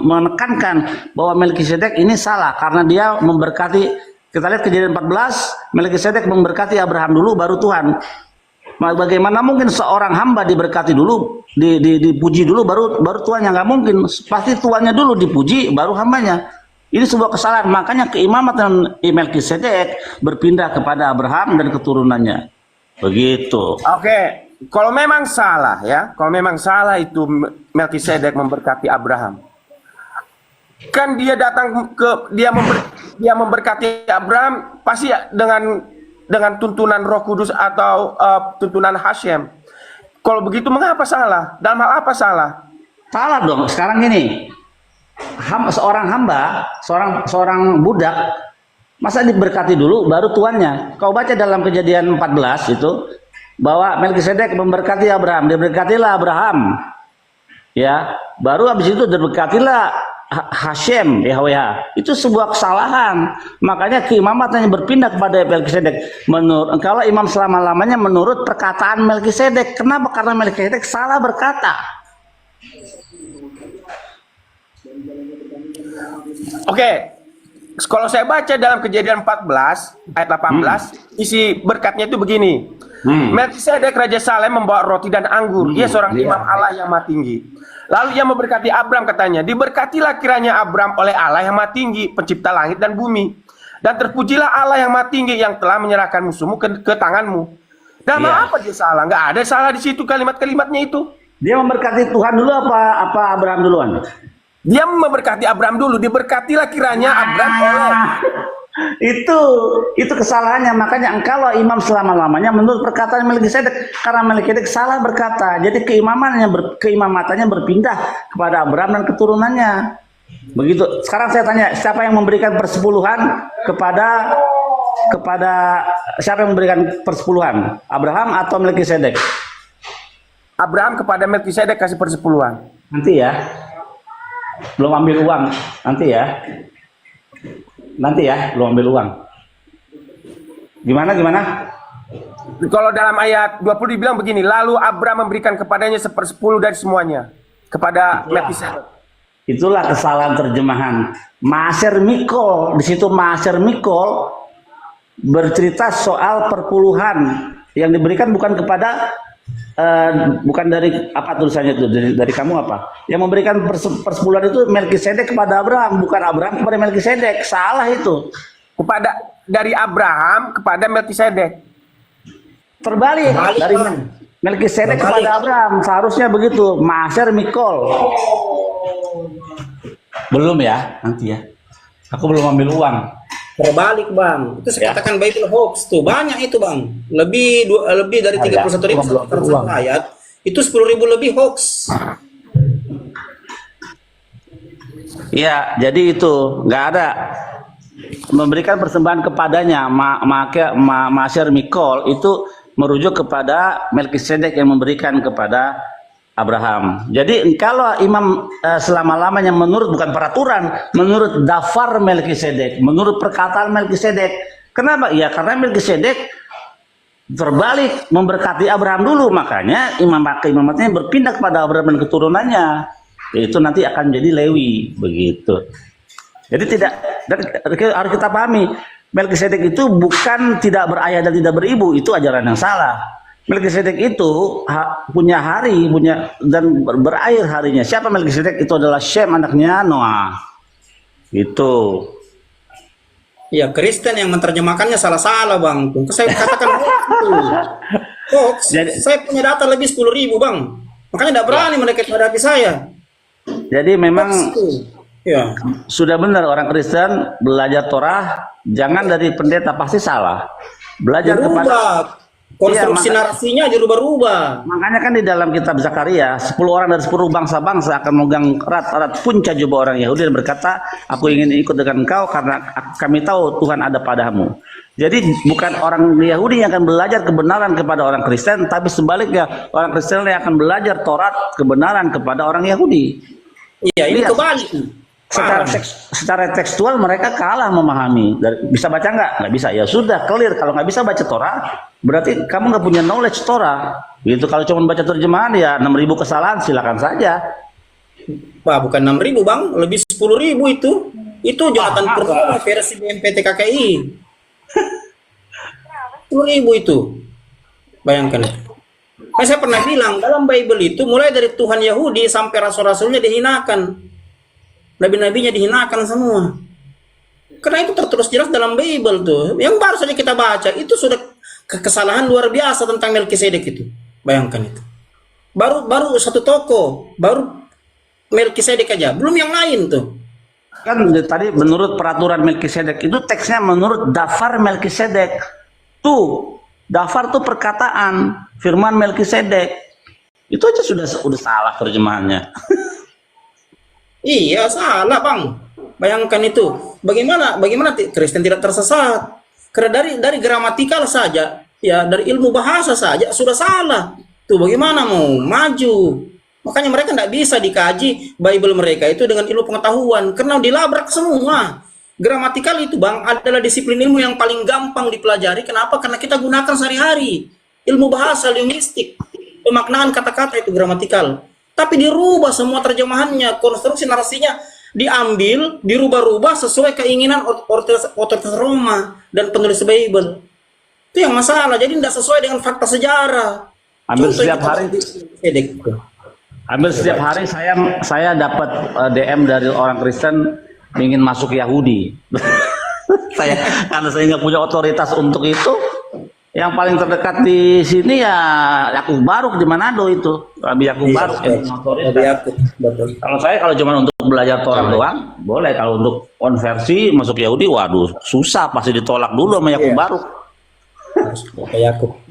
menekankan bahwa Melkisedek ini salah karena dia memberkati. Kita lihat Kejadian 14, Melkisedek memberkati Abraham dulu, baru Tuhan. Bagaimana mungkin seorang hamba diberkati dulu, dipuji dulu, baru tuannya? Nggak mungkin. Pasti tuannya dulu dipuji, baru hambanya. Ini sebuah kesalahan. Makanya keimamatan Melkisedek berpindah kepada Abraham dan keturunannya. Begitu. Oke, kalau memang salah ya, kalau memang salah itu Melkisedek memberkati Abraham. Kan dia datang dia memberkati Abraham pasti dengan tuntunan Roh Kudus atau tuntunan Hashem. Kalau begitu mengapa salah? Dalam hal apa salah? Salah dong. Sekarang gini, seorang budak masa diberkati dulu baru tuannya. Kau baca dalam Kejadian 14 itu bahwa Melkisedek memberkati Abraham, diberkatilah Abraham. Ya, baru habis itu diberkatilah Hashem, YHWH. Itu sebuah kesalahan. Makanya keimamannya berpindah kepada Melkisedek. Kalau imam selama-lamanya menurut perkataan Melkisedek. Kenapa? Karena Melkisedek salah berkata. Oke, kalau saya baca dalam Kejadian 14 ayat 18, isi berkatnya itu begini. Melkisedek Raja Salem membawa roti dan anggur. Dia seorang imam Allah yang Maha Tinggi. Lalu ia memberkati Abram, katanya, diberkatilah kiranya Abram oleh Allah yang Maha Tinggi, pencipta langit dan bumi. Dan terpujilah Allah yang Maha Tinggi yang telah menyerahkan musuhmu ke tanganmu. Dan apa dia salah? Nggak ada salah di situ kalimat-kalimatnya itu. Dia memberkati Tuhan dulu apa Abraham duluan? Dia memberkati Abraham dulu. Diberkatilah kiranya Abraham oleh. Itu kesalahannya. Makanya engkaulah imam selama-lamanya menurut perkataan Melkisedek, karena Melkisedek salah berkata. Jadi keimamatannya berpindah kepada Abraham dan keturunannya. Begitu. Sekarang saya tanya, siapa yang memberikan persepuluhan kepada siapa yang memberikan persepuluhan? Abraham atau Melkisedek? Abraham kepada Melkisedek kasih persepuluhan. Nanti ya. Belum ambil uang. Nanti ya, belum ambil uang. Gimana? Kalau dalam ayat 20 dibilang begini, lalu Abraham memberikan kepadanya 1/10 dari semuanya kepada Melkisedek. Itulah kesalahan terjemahan. Ma'asyer Mikol, di situ Ma'asyer Mikol bercerita soal perpuluhan yang diberikan bukan kepada bukan dari apa tulisannya itu, dari kamu apa? Yang memberikan persepuluhan itu Melkisedek kepada Abraham, bukan Abraham kepada Melkisedek. Salah itu. Dari Abraham kepada Melkisedek. Terbalik dari Melkisedek kepada Abraham, seharusnya begitu. Ma'asyer Mikol. Belum ya, nanti ya. Aku belum ambil uang. Terbalik bang, itu saya katakan Bible hoax tuh, banyak itu bang, lebih dari 31.000 ayat, itu 10.000 lebih hoax. Iya, jadi itu nggak ada memberikan persembahan kepadanya. Ma'asyer Mikol itu merujuk kepada Melkisedek yang memberikan kepada Abraham. Jadi kalau imam selama-lamanya menurut bukan peraturan, menurut dafar Melkisedek, menurut perkataan Melkisedek. Kenapa? Ya karena Melkisedek terbalik memberkati Abraham dulu, makanya imamatnya berpindah kepada Abraham dan keturunannya. Itu nanti akan jadi Lewi, begitu. Jadi harus kita pahami, Melkisedek itu bukan tidak berayah dan tidak beribu, itu ajaran yang salah. Melkisedek itu punya hari, dan berakhir harinya. Siapa Melkisedek? Itu adalah Shem, anaknya Noah. Itu. Ya, Kristen yang menerjemahkannya salah-salah bang. Saya katakan hoax. Saya punya data lebih 10.000 bang. Makanya tidak berani mereka menghadapi saya. Jadi memang sudah benar orang Kristen belajar Torah, jangan dari pendeta, pasti salah. Belajar kepada konstruksi narasinya dirubah-rubah. Makanya kan di dalam kitab Zakaria, 10 orang dari 10 bangsa-bangsa akan memegang erat-erat punca jubah orang Yahudi dan berkata, aku ingin ikut dengan engkau karena kami tahu Tuhan ada padamu. Jadi bukan orang Yahudi yang akan belajar kebenaran kepada orang Kristen, tapi sebaliknya orang Kristen yang akan belajar Taurat kebenaran kepada orang Yahudi. Iya, ini kebalik. Secara tekstual mereka kalah memahami. Bisa baca nggak bisa, ya sudah clear. Kalau nggak bisa baca Torah, berarti kamu nggak punya knowledge Torah. Gitu. Kalau cuma baca terjemahan ya 6.000 kesalahan, silakan saja. Wah, bukan 6.000 bang, lebih 10.000 itu. Itu Jonathan Purnomo versi BMPT KKI. 10.000 itu. Bayangkan. Saya pernah bilang dalam Bible itu mulai dari Tuhan Yahudi sampai rasul-rasulnya dihinakan. Nabi-nabinya dihinakan semua. Karena itu tertulis jelas dalam Bible tuh. Yang baru saja kita baca itu sudah kesalahan luar biasa tentang Melkisedek itu. Bayangkan itu. Baru satu toko, baru Melkisedek aja, belum yang lain tuh. Kan tadi menurut peraturan Melkisedek itu teksnya menurut dafar Melkisedek. Tuh, dafar tuh perkataan firman Melkisedek. Itu aja sudah salah terjemahannya. Iya, salah bang. Bayangkan itu. Bagaimana Kristen tidak tersesat? Karena dari gramatikal saja, ya dari ilmu bahasa saja sudah salah. Tuh bagaimana mau maju? Makanya mereka tidak bisa dikaji Bible mereka itu dengan ilmu pengetahuan, karena dilabrak semua. Gramatikal itu bang adalah disiplin ilmu yang paling gampang dipelajari. Kenapa? Karena kita gunakan sehari-hari. Ilmu bahasa, linguistik, pemaknaan kata-kata itu gramatikal. Tapi dirubah semua terjemahannya, konstruksi narasinya diambil, dirubah-rubah sesuai keinginan otoritas Roma dan penulis Bible. Itu yang masalah. Jadi tidak sesuai dengan fakta sejarah. Hampir setiap hari saya dapat DM dari orang Kristen ingin masuk Yahudi. Karena saya nggak punya otoritas untuk itu, Yang paling terdekat di sini ya Yakub Baruk di Manado itu. Rabi Yakub Baruk yang otoritas. Kalau saya kalau cuma untuk belajar Torah doang, boleh. Kalau untuk konversi masuk Yahudi, waduh susah, pasti ditolak dulu sama Yakub Baruk.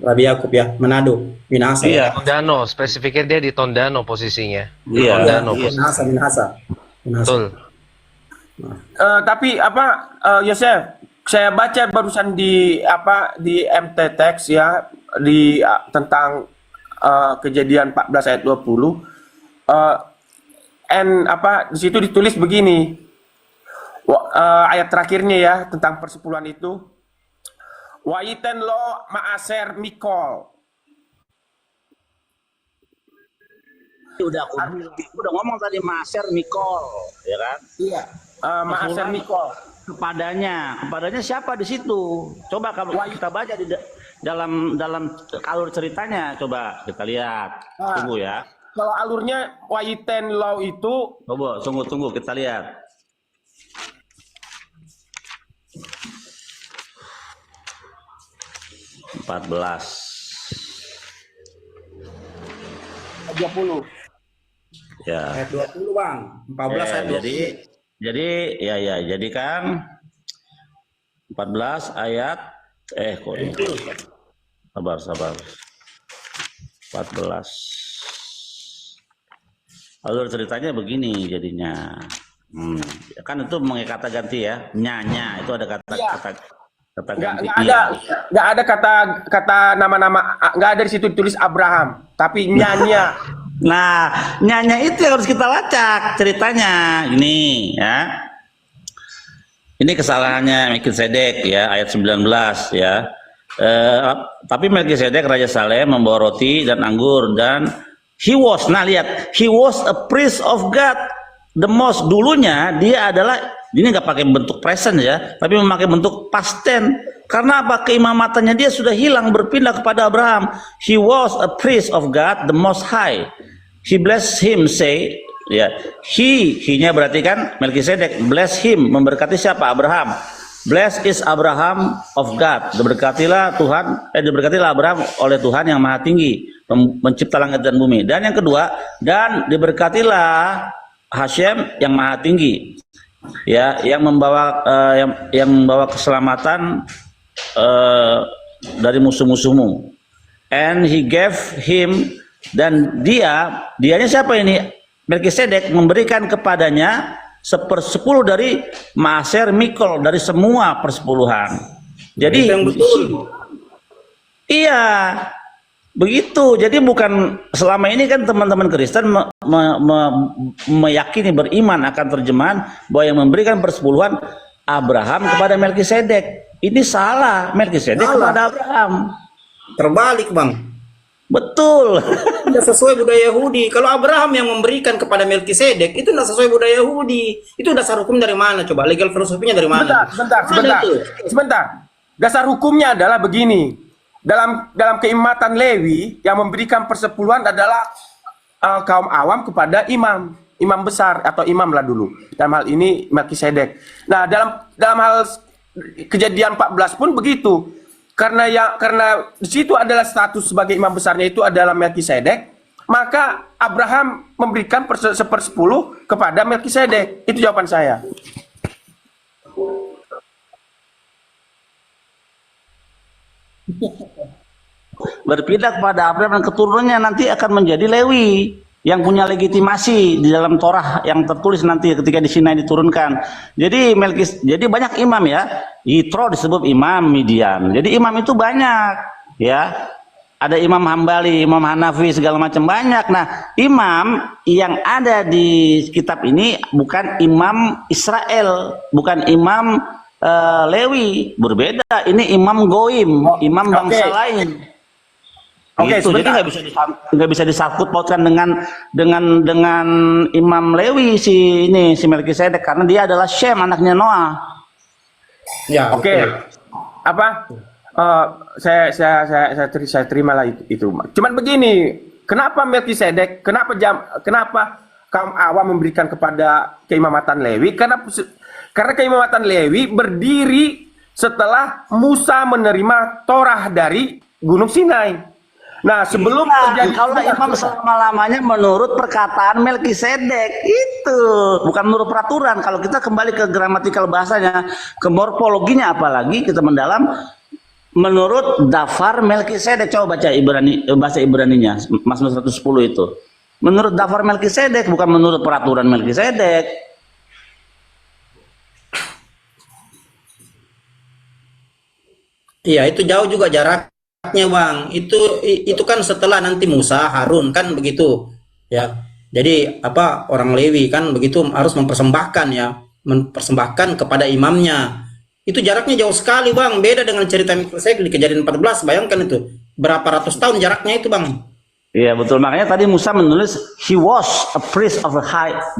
Rabi Yakub ya, Manado, Minahasa. Iya. Tondano, spesifiknya dia di Tondano posisinya. Iya. Tondano Minahasa. Betul. Tapi Yosef, saya baca barusan di MT Text ya tentang kejadian 14 ayat 20. Di situ ditulis begini. Ayat terakhirnya ya tentang persepuluhan itu. Wa yiten lo ma'aser mikol. Udah ngomong tadi Maser Mikol, ya kan? Iya. Ma'aser mikol. Kepadanya siapa di situ? Coba kalau kita baca di dalam alur ceritanya, coba kita lihat. Tunggu ya. Kalau alurnya wayiten law itu, Coba tunggu kita lihat. Empat 20. Ya. Ayat 20 Bang. 14 ayat 20. Jadi kan 14 ayat kok ini? Sabar. 14. Alur ceritanya begini jadinya. Kan itu mengenai kata ganti ya. Nyanya itu ada kata ganti. nggak ada kata nama-nama, nggak ada di situ ditulis Abraham, tapi nyanya. Nah, nyanya itu yang harus kita lacak ceritanya. Ini ya. Ini kesalahannya Melkisedek ya, ayat 19 ya. Tapi Melkisedek Raja Salem membawa roti dan anggur dan he was a priest of God. The most, dulunya dia adalah, ini nggak pakai bentuk present ya, tapi memakai bentuk past tense. Karena apa? Keimamatannya dia sudah hilang, berpindah kepada Abraham. He was a priest of God, the Most High. He blessed him, say, ya, he-nya berarti kan Melkisedek, bless him, memberkati siapa? Abraham. Bless is Abraham of God. Diberkatilah Abraham oleh Tuhan yang Maha Tinggi, mencipta langit dan bumi. Dan yang kedua, dan diberkatilah Hashem yang Maha Tinggi, ya, yang membawa keselamatan dari musuh-musuhmu. And he gave him, dan dianya siapa ini? Melkisedek memberikan kepadanya 1/10 dari Maaser Mikol, dari semua persepuluhan. Jadi yang betul. Iya. Begitu, jadi bukan selama ini kan teman-teman Kristen meyakini, beriman akan terjemahan bahwa yang memberikan persepuluhan Abraham kepada Melkisedek. Ini salah, Melkisedek kepada Abraham. Terbalik Bang. Betul. Tidak sesuai budaya Yahudi. Kalau Abraham yang memberikan kepada Melkisedek, itu tidak sesuai budaya Yahudi. Itu dasar hukum dari mana? Coba legal filosofinya dari mana? Sebentar. Dasar hukumnya adalah begini. Dalam keimamatan Lewi yang memberikan persepuluhan adalah kaum awam kepada imam besar atau imam lah dulu. Dalam hal ini Melkisedek. Nah, dalam hal kejadian 14 pun begitu. Karena di situ adalah status sebagai imam besarnya itu adalah Melkisedek, maka Abraham memberikan 1/10 kepada Melkisedek. Itu jawaban saya. Berpindah kepada Abraham dan keturunannya nanti akan menjadi Lewi yang punya legitimasi di dalam Torah yang tertulis nanti ketika di Sinai diturunkan. Jadi jadi banyak imam ya. Yitro disebut imam Midian. Jadi imam itu banyak ya. Ada imam Hambali, imam Hanafi, segala macam banyak. Nah, imam yang ada di kitab ini bukan imam Israel, bukan imam Lewi, berbeda. Ini imam Goim, imam bangsa lain. Gitu. Jadi nggak bisa disangkut pautkan dengan Imam Lewi si Melkisedek karena dia adalah Shem, anaknya Noah. Ya, oke. Saya terima lah itu. Cuman begini, kenapa Melkisedek? Kenapa kaum awam memberikan kepada keimamatan Lewi? Karena keimamatan Lewi berdiri setelah Musa menerima Torah dari Gunung Sinai. Nah, sebelum terjadi kalau imam selama-lamanya menurut perkataan Melkisedek itu, bukan menurut peraturan. Kalau kita kembali ke gramatikal bahasanya, ke morfologinya apalagi kita mendalam, menurut dafar Melkisedek. Coba baca bahasa Ibraninya, Mazmur 110 itu. Menurut dafar Melkisedek, bukan menurut peraturan Melkisedek. Iya, itu jauh juga jaraknya, Bang. Itu kan setelah nanti Musa, Harun kan begitu. Ya. Jadi apa orang Lewi kan begitu harus mempersembahkan ya, mempersembahkan kepada imamnya. Itu jaraknya jauh sekali, Bang. Beda dengan cerita Melkisedek di Kejadian 14. Bayangkan itu. Berapa ratus tahun jaraknya itu, Bang. Iya betul, makanya tadi Musa menulis he was a priest of the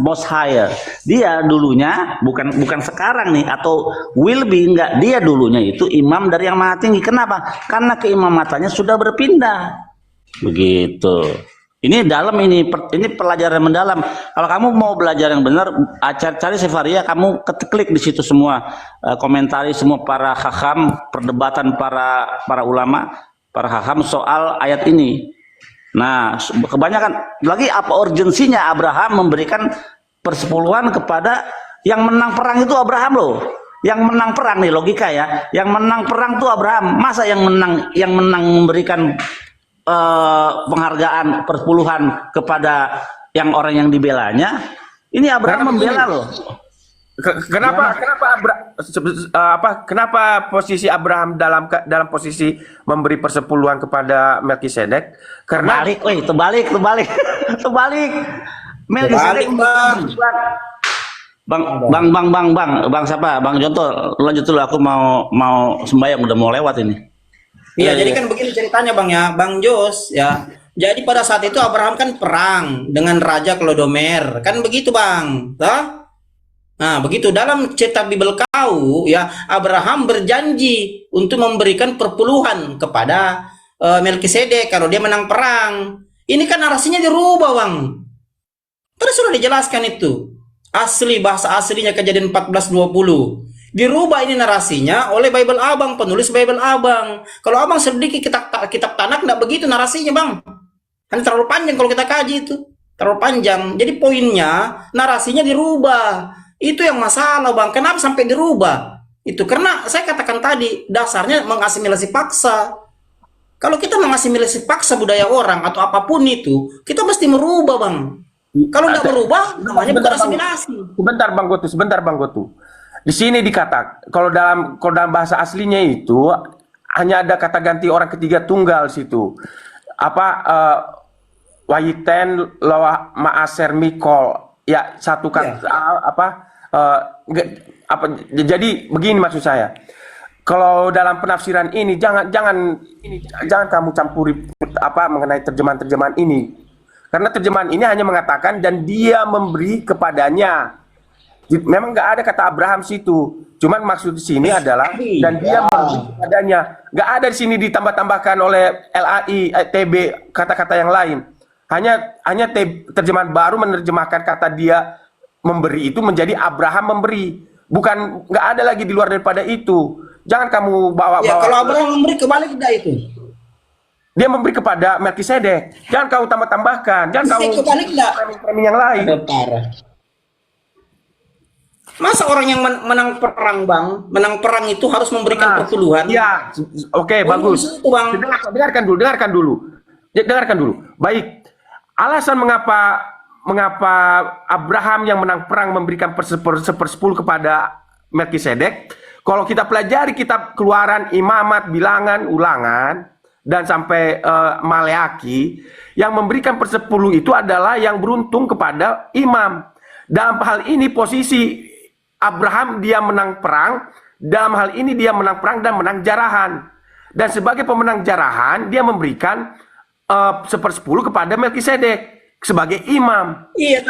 most higher. Dia dulunya bukan sekarang nih atau will be, enggak, dia dulunya itu imam dari yang maha tinggi. Kenapa? Karena keimamatannya sudah berpindah. Begitu. Ini dalam ini pelajaran mendalam. Kalau kamu mau belajar yang benar, cari Sefaria, kamu klik di situ semua komentari semua para haham, perdebatan para ulama, para haham soal ayat ini. Nah, kebanyakan lagi apa urgensinya Abraham memberikan persepuluhan kepada yang menang perang itu Abraham loh. Yang menang perang nih logika ya. Yang menang perang tuh Abraham. Masa yang menang memberikan penghargaan persepuluhan kepada yang orang yang dibelanya? Ini Abraham membela loh. Kenapa posisi Abraham dalam posisi memberi persepuluhan kepada Melkisedek? Karena terbalik. Melkisedek Bang siapa? Bang Jonto, lanjut dulu, aku mau sembahyang, udah mau lewat ini. Iya, jadi kan begini ceritanya, Bang ya, Bang Jos ya. Jadi pada saat itu Abraham kan perang dengan Raja Klodomer, kan begitu, Bang? Toh? Nah, begitu dalam cerita Bible kau ya, Abraham berjanji untuk memberikan perpuluhan kepada Melkisedek kalau dia menang perang. Ini kan narasinya dirubah, Bang. Tadi sudah dijelaskan itu. Asli bahasa aslinya Kejadian 14:20. Dirubah ini narasinya oleh Bible Abang, penulis Bible Abang. Kalau Abang sedikit kitab Tanak enggak begitu narasinya, Bang. Kan terlalu panjang kalau kita kaji itu. Terlalu panjang. Jadi poinnya narasinya dirubah. Itu yang masalah, Bang. Kenapa sampai dirubah? Itu karena saya katakan tadi, dasarnya mengasimilasi paksa. Kalau kita mengasimilasi paksa budaya orang atau apapun itu, kita mesti merubah, Bang. Kalau nggak merubah, namanya bukan asimilasi. Sebentar, Bang Gotu. Di sini dikatakan, kalau dalam bahasa aslinya itu hanya ada kata ganti orang ketiga tunggal situ. Wayiten lawa maaser mikol. Ya, satu kata jadi begini maksud saya. Kalau dalam penafsiran ini jangan kamu campuri mengenai terjemahan ini. Karena terjemahan ini hanya mengatakan dan dia memberi kepadanya. Memang nggak ada kata Abraham situ. Cuman maksud di sini adalah dan dia memberi kepadanya. Nggak ada di sini ditambah-tambahkan oleh LAI, TB kata-kata yang lain. Hanya terjemahan baru menerjemahkan kata dia memberi itu menjadi Abraham memberi. Bukan, nggak ada lagi di luar daripada itu. Jangan kamu bawa. Ya, kalau Abraham memberi kebalik tidak itu. Dia memberi kepada Melkisedek. Jangan kau tambah-tambahkan. Jangan kau kebalik tidak. Framing yang lain. Masa orang yang menang perang, Bang, menang perang itu harus memberikan perpuluhan? Ya, oke, bagus. Itu, Bang. Dengarkan dulu. Baik. Alasan mengapa Abraham yang menang perang memberikan sepersepuluh kepada Melkisedek? Kalau kita pelajari kitab Keluaran, Imamat, Bilangan, Ulangan, dan sampai Maleaki, yang memberikan persepuluh itu adalah yang beruntung kepada imam. Dalam hal ini posisi Abraham dia menang perang, dalam hal ini dia menang perang dan menang jarahan. Dan sebagai pemenang jarahan, dia memberikan sepersepuluh kepada Melkisedek sebagai imam. Iya,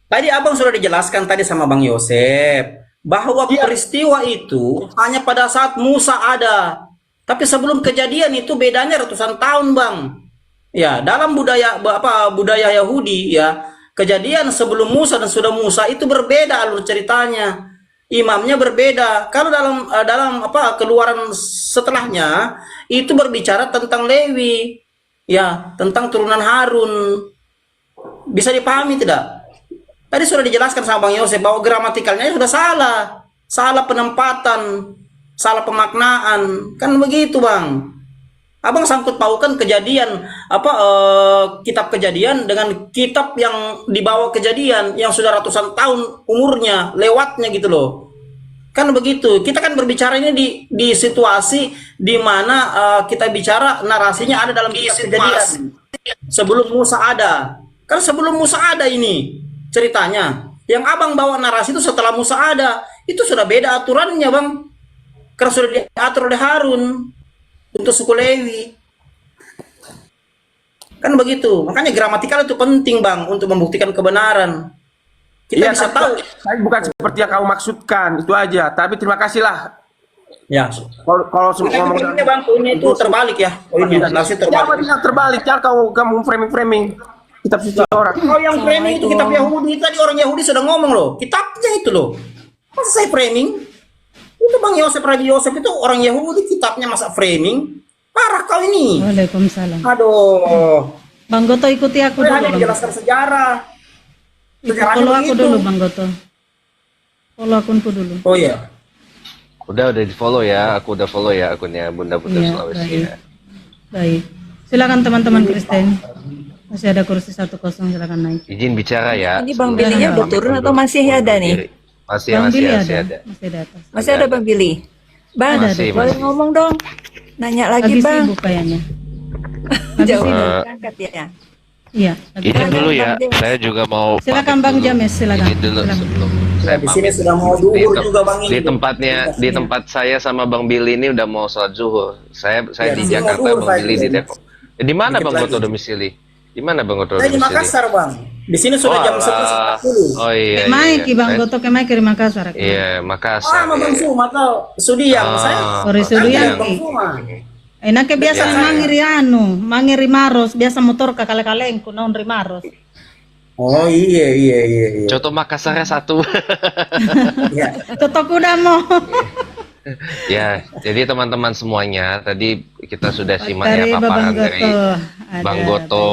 tadi Abang sudah dijelaskan tadi sama Bang Yosef bahwa peristiwa itu hanya pada saat Musa ada. Tapi sebelum kejadian itu bedanya ratusan tahun, Bang. Ya, dalam budaya Yahudi ya, kejadian sebelum Musa dan sudah Musa itu berbeda alur ceritanya. imamnya berbeda. Kalau dalam apa keluaran setelahnya itu berbicara tentang Lewi, ya, tentang turunan Harun. Bisa dipahami tidak? Tadi sudah dijelaskan sama Bang Yosef bahwa gramatikalnya sudah salah, salah penempatan, salah pemaknaan, kan begitu Bang. Abang sangkut paukan kejadian kitab kejadian dengan kitab yang dibawa kejadian yang sudah ratusan tahun umurnya lewatnya gitu loh. Kan begitu. Kita kan berbicara ini di situasi di mana kita bicara narasinya ada dalam kitab kejadian. Sebelum Musa ada. Kan sebelum Musa ada ini ceritanya. Yang Abang bawa narasi itu setelah Musa ada. Itu sudah beda aturannya Bang. Karena sudah diatur oleh Harun untuk suku Lewi. Kan begitu. Makanya gramatikal itu penting Bang untuk membuktikan kebenaran. Kita bisa tahu. Saya bukan seperti yang kamu maksudkan, itu aja. Tapi terima kasih lah. Ya. Kalau semua ngomong Bang, poinnya itu terbalik ya. Poinnya narasi terbalik. Jangan terbalik. Jangan kamu framing kitab suci orang. Kalau yang framing itu kitab Yahudi, tadi orang Yahudi sudah ngomong loh. Kitabnya itu loh. Masa saya framing? Itu Bang Yosef, Rabi Yosef itu orang Yahudi, kitabnya masa framing. Parah kau ini. Waalaikumsalam. Aduh. Bang Goto ikuti aku Saya dulu. hanya Bang. menjelaskan sejarah. Sejarahnya Follow aku begitu. dulu Bang Goto. Follow akunku dulu. Oh iya. Udah di follow ya, aku udah follow ya akunnya Bunda-Bunda Iya, Sulawesi baik. ya. Baik. Silakan teman-teman Kristen. Masih ada kursi 10, silakan naik. Izin bicara ya. Ini Bang sebelum Billy-nya kita udah turun mundur. atau masih ada nih? Masih Bang Billy masih ada. Masih di atas. Masih ada Bang Billy? Bang, Masih, boleh masih. ngomong dong? Nanya lagi Lagi Bang. sibuk kayaknya. Jauh sibuk. angkat ya. Iya. lagi Izin sibuk. dulu ya, saya juga mau Silakan Bang James, silakan. izin dulu Silakan. sebelum saya Di sini pamit. sudah mau duhur juga Bang ini. Di tempat saya sama Bang Billy ini udah mau sholat zuhur. Saya Ya, di di sini mau Jakarta, duhur, Bang saya Billy di juga. Depok. Di mana Dikit Bang Goto lagi. domisili? Di mana Bang Goto Saya di domisili? Makassar Bang. Di sini sudah jam 11.40. Oh iya. Maik iya. Bang Goto ke Maik Terima Makassar. Iya, Makassar. Sama Bang iya. Suma atau Sudiang. Saya Sore Sudiang. Bang Suma. Enaknya biasa Ya. mangiri mangiri maros, biasa motor kakale-kalengku naon rimaros. Oh iya. Contoh Makassarnya satu. Ya. Totok udah mau. Ya, jadi teman-teman semuanya, tadi kita sudah simak Dari ya Bang paparan Goto. dari Ada Bang Goto,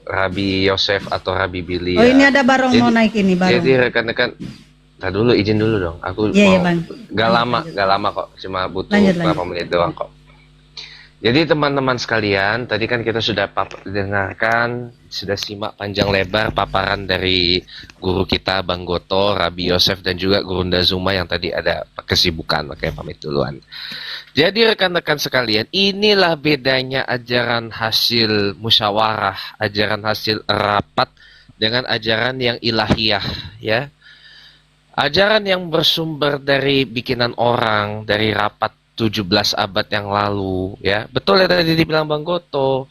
Rabi Yosef atau Rabi Billy. Oh ya. ini ada barong mau Jadi- naik ini barong. Jadi rekan-rekan, dulu izin dulu dong. Aku Iya, iya, mau, Bang. gak lama kok, cuma butuh Lanjut, beberapa menit doang kok. Jadi teman-teman sekalian, tadi kan kita sudah dengarkan, sudah simak panjang lebar paparan dari guru kita Bang Goto, Rabi Yosef dan juga Gurunda Zuma yang tadi ada kesibukan, makanya pamit duluan. Jadi rekan-rekan sekalian, inilah bedanya ajaran hasil musyawarah, ajaran hasil rapat dengan ajaran yang ilahiyah, ya. Ajaran yang bersumber dari bikinan orang, dari rapat 17 abad yang lalu, ya. Betul ya tadi dibilang Bang Goto,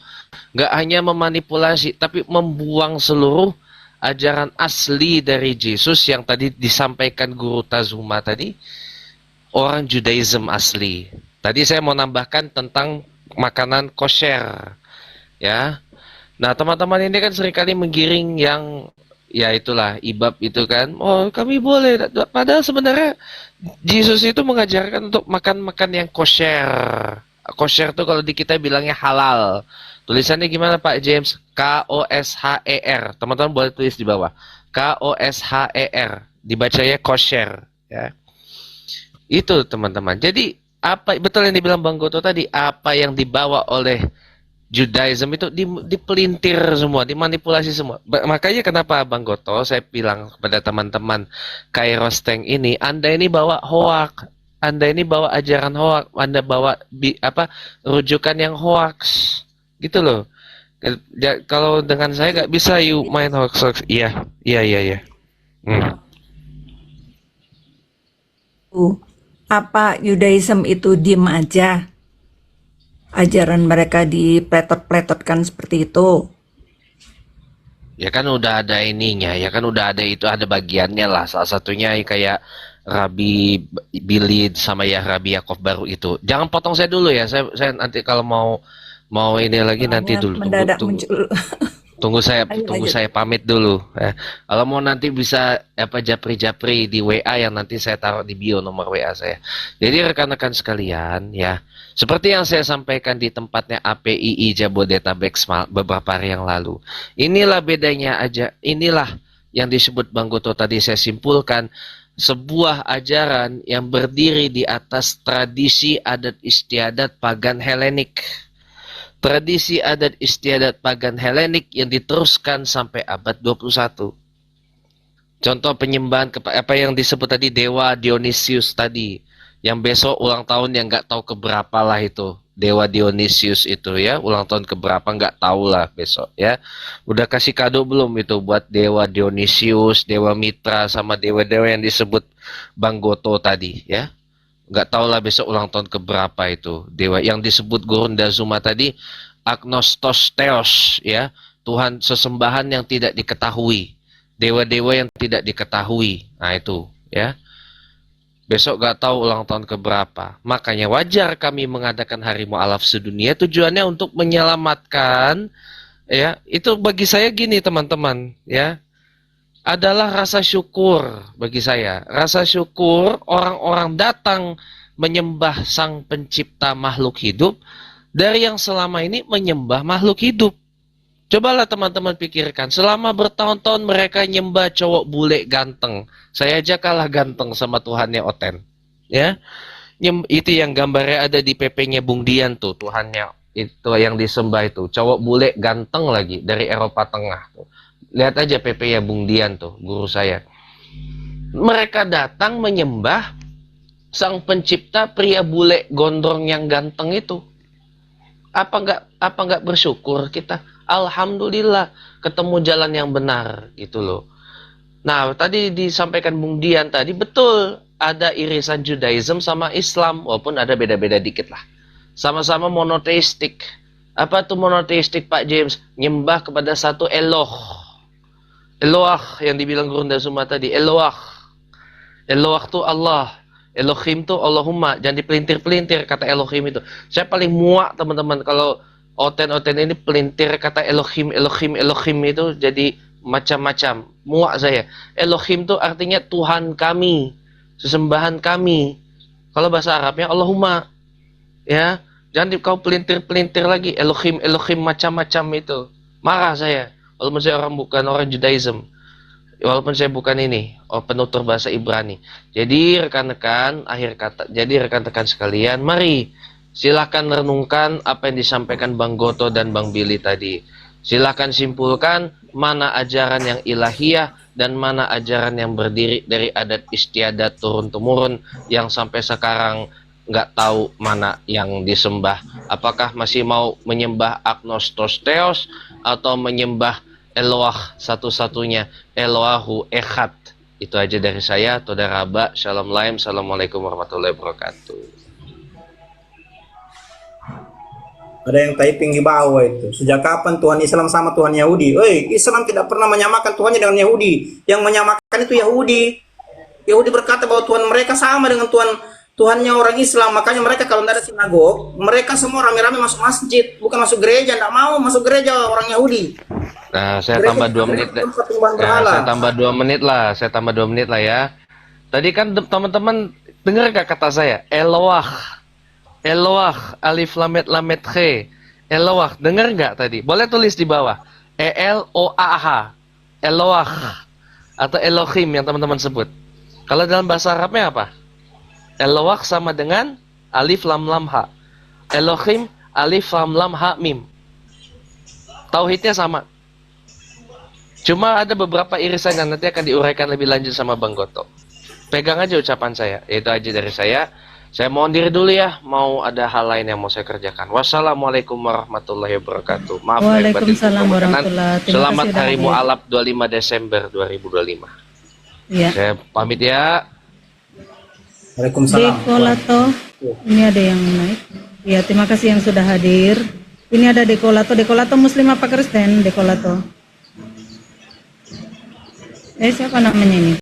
nggak hanya memanipulasi, tapi membuang seluruh ajaran asli dari Yesus yang tadi disampaikan Guru Tazuma tadi, orang Judaism asli. Tadi saya mau nambahkan tentang makanan kosher, ya. Nah teman-teman ini kan seringkali menggiring yang ya itulah ibab itu kan, oh kami boleh, padahal sebenarnya Yesus itu mengajarkan untuk makan-makan yang kosher. Kosher itu kalau di kita bilangnya halal. Tulisannya gimana Pak James? K-O-S-H-E-R. Teman-teman boleh tulis di bawah. K-O-S-H-E-R. Dibacanya kosher, ya. Itu teman-teman. Jadi apa betul yang dibilang Bang Goto tadi, apa yang dibawa oleh Judaism itu dipelintir semua, dimanipulasi semua. Makanya kenapa Bang Goto saya bilang kepada teman-teman Kairos Tank ini, Anda ini bawa hoak, Anda ini bawa ajaran hoak, Anda bawa rujukan yang hoax, gitu loh. Kalau dengan saya nggak bisa you main hoax. Iya. Apa Judaism itu diem aja? Ajaran mereka dipletot-pletotkan seperti itu. Ya kan udah ada ininya, ya kan udah ada itu, ada bagiannya lah. Salah satunya kayak Rabi Billy sama ya Rabi Yaakov baru itu. Jangan potong saya dulu ya. Saya nanti kalau mau ini lagi nanti dulu. Mendadak Tunggu. muncul. Tunggu saya Lanjut. pamit dulu. Kalau mau nanti bisa japri-japri di WA yang nanti saya taruh di bio nomor WA saya. Jadi rekan-rekan sekalian ya, seperti yang saya sampaikan di tempatnya APII Jabodetabek beberapa hari yang lalu. Inilah bedanya aja, inilah yang disebut Bang Goto tadi saya simpulkan, sebuah ajaran yang berdiri di atas tradisi adat istiadat pagan Helenik. Tradisi adat istiadat pagan Helenik yang diteruskan sampai abad 21. Contoh penyembahan apa yang disebut tadi Dewa Dionysius tadi, yang besok ulang tahun yang nggak tahu keberapa lah itu. Dewa Dionysius itu ya, ulang tahun keberapa nggak tahu lah besok ya. Udah kasih kado belum itu buat Dewa Dionysius, Dewa Mitra sama dewa-dewa yang disebut Bang Goto tadi ya. Nggak tahu lah besok ulang tahun keberapa itu. Dewa yang disebut Gurunda Zuma tadi, Agnostos Theos ya, Tuhan sesembahan yang tidak diketahui, dewa-dewa yang tidak diketahui. Nah itu ya. Besok nggak tahu ulang tahun keberapa. Makanya wajar kami mengadakan Hari Mu'alaf sedunia, tujuannya untuk menyelamatkan ya. Itu bagi saya gini teman-teman ya, adalah rasa syukur bagi saya. Rasa syukur orang-orang datang menyembah sang pencipta makhluk hidup dari yang selama ini menyembah makhluk hidup. Cobalah teman-teman pikirkan, selama bertahun-tahun mereka nyembah cowok bule ganteng. Saya aja kalah ganteng sama Tuhannya Oten. Ya, itu yang gambarnya ada di PP-nya Bung Dian tuh, Tuhannya itu yang disembah itu. Cowok bule ganteng lagi dari Eropa Tengah tuh. Lihat aja PP-nya Bung Dian tuh, guru saya. Mereka datang menyembah sang pencipta pria bule gondrong yang ganteng itu. Apa nggak bersyukur kita? Alhamdulillah ketemu jalan yang benar gitu loh. Nah, tadi disampaikan Bung Dian tadi betul, ada irisan Judaism sama Islam walaupun ada beda-beda dikit lah. Sama-sama monoteistik. Apa tuh monoteistik Pak James? Nyembah kepada satu Eloh. Eloah yang dibilang Gurunda Zuma tadi, Eloah. Eloah tuh Allah. Elohim tuh Allahumma. Jangan dipelintir-pelintir kata Elohim itu. Saya paling muak teman-teman kalau Oten-Oten ini pelintir kata Elohim itu jadi macam-macam. Muak saya. Elohim tuh artinya Tuhan kami, sesembahan kami. Kalau bahasa Arabnya Allahumma. Ya, jangan kau pelintir-pelintir lagi Elohim macam-macam itu. Marah saya. Walaupun saya bukan orang Judaism. Walaupun saya bukan ini, penutur bahasa Ibrani. Jadi rekan-rekan, rekan-rekan sekalian, mari silahkan renungkan apa yang disampaikan Bang Goto dan Bang Billy tadi. Silahkan simpulkan mana ajaran yang ilahiyah dan mana ajaran yang berdiri dari adat istiadat turun-temurun yang sampai sekarang nggak tahu mana yang disembah. Apakah masih mau menyembah Agnostos Theos atau menyembah Eloah satu-satunya, Eloahu Echad. Itu aja dari saya, Toda Raba, Shalom Laim, Assalamualaikum warahmatullahi wabarakatuh. Ada yang typing di bawah itu. Sejak kapan Tuhan Islam sama Tuhan Yahudi? Islam tidak pernah menyamakan Tuhannya dengan Yahudi. Yang menyamakan itu Yahudi. Yahudi berkata bahwa Tuhan mereka sama dengan Tuhannya orang Islam. Makanya mereka kalau tidak ada sinagog, mereka semua rame-rame masuk masjid, bukan masuk gereja. Tidak mau masuk gereja orang Yahudi. Nah, saya tambah 2 menit. Saya tambah 2 menit lah ya. Tadi kan teman-teman dengar gak kata saya? Eloah, alif lamet lamet he. Eloah, dengar nggak tadi? Boleh tulis di bawah. E-L-O-A-H. Eloah. Atau Elohim yang teman-teman sebut. Kalau dalam bahasa Arabnya apa? Eloah sama dengan alif lam lam ha. Elohim, alif lam lam ha mim. Tauhidnya sama. Cuma ada beberapa irisan yang nanti akan diuraikan lebih lanjut sama Bang Goto. Pegang aja ucapan saya. Itu aja dari saya. Saya mohon diri dulu ya, mau ada hal lain yang mau saya kerjakan. Wassalamualaikum warahmatullahi wabarakatuh. Maaf lahir batin. Waalaikumsalam warahmatullahi wabarakatuh. Selamat Hari Mu'alaf 25 Desember 2025. Ya. Saya pamit ya. Waalaikumsalam. Dekolato, ini ada yang naik. Ya, terima kasih yang sudah hadir. Ini ada Dekolato. Dekolato Muslim apa Kristen? Dekolato. Siapa namanya ini?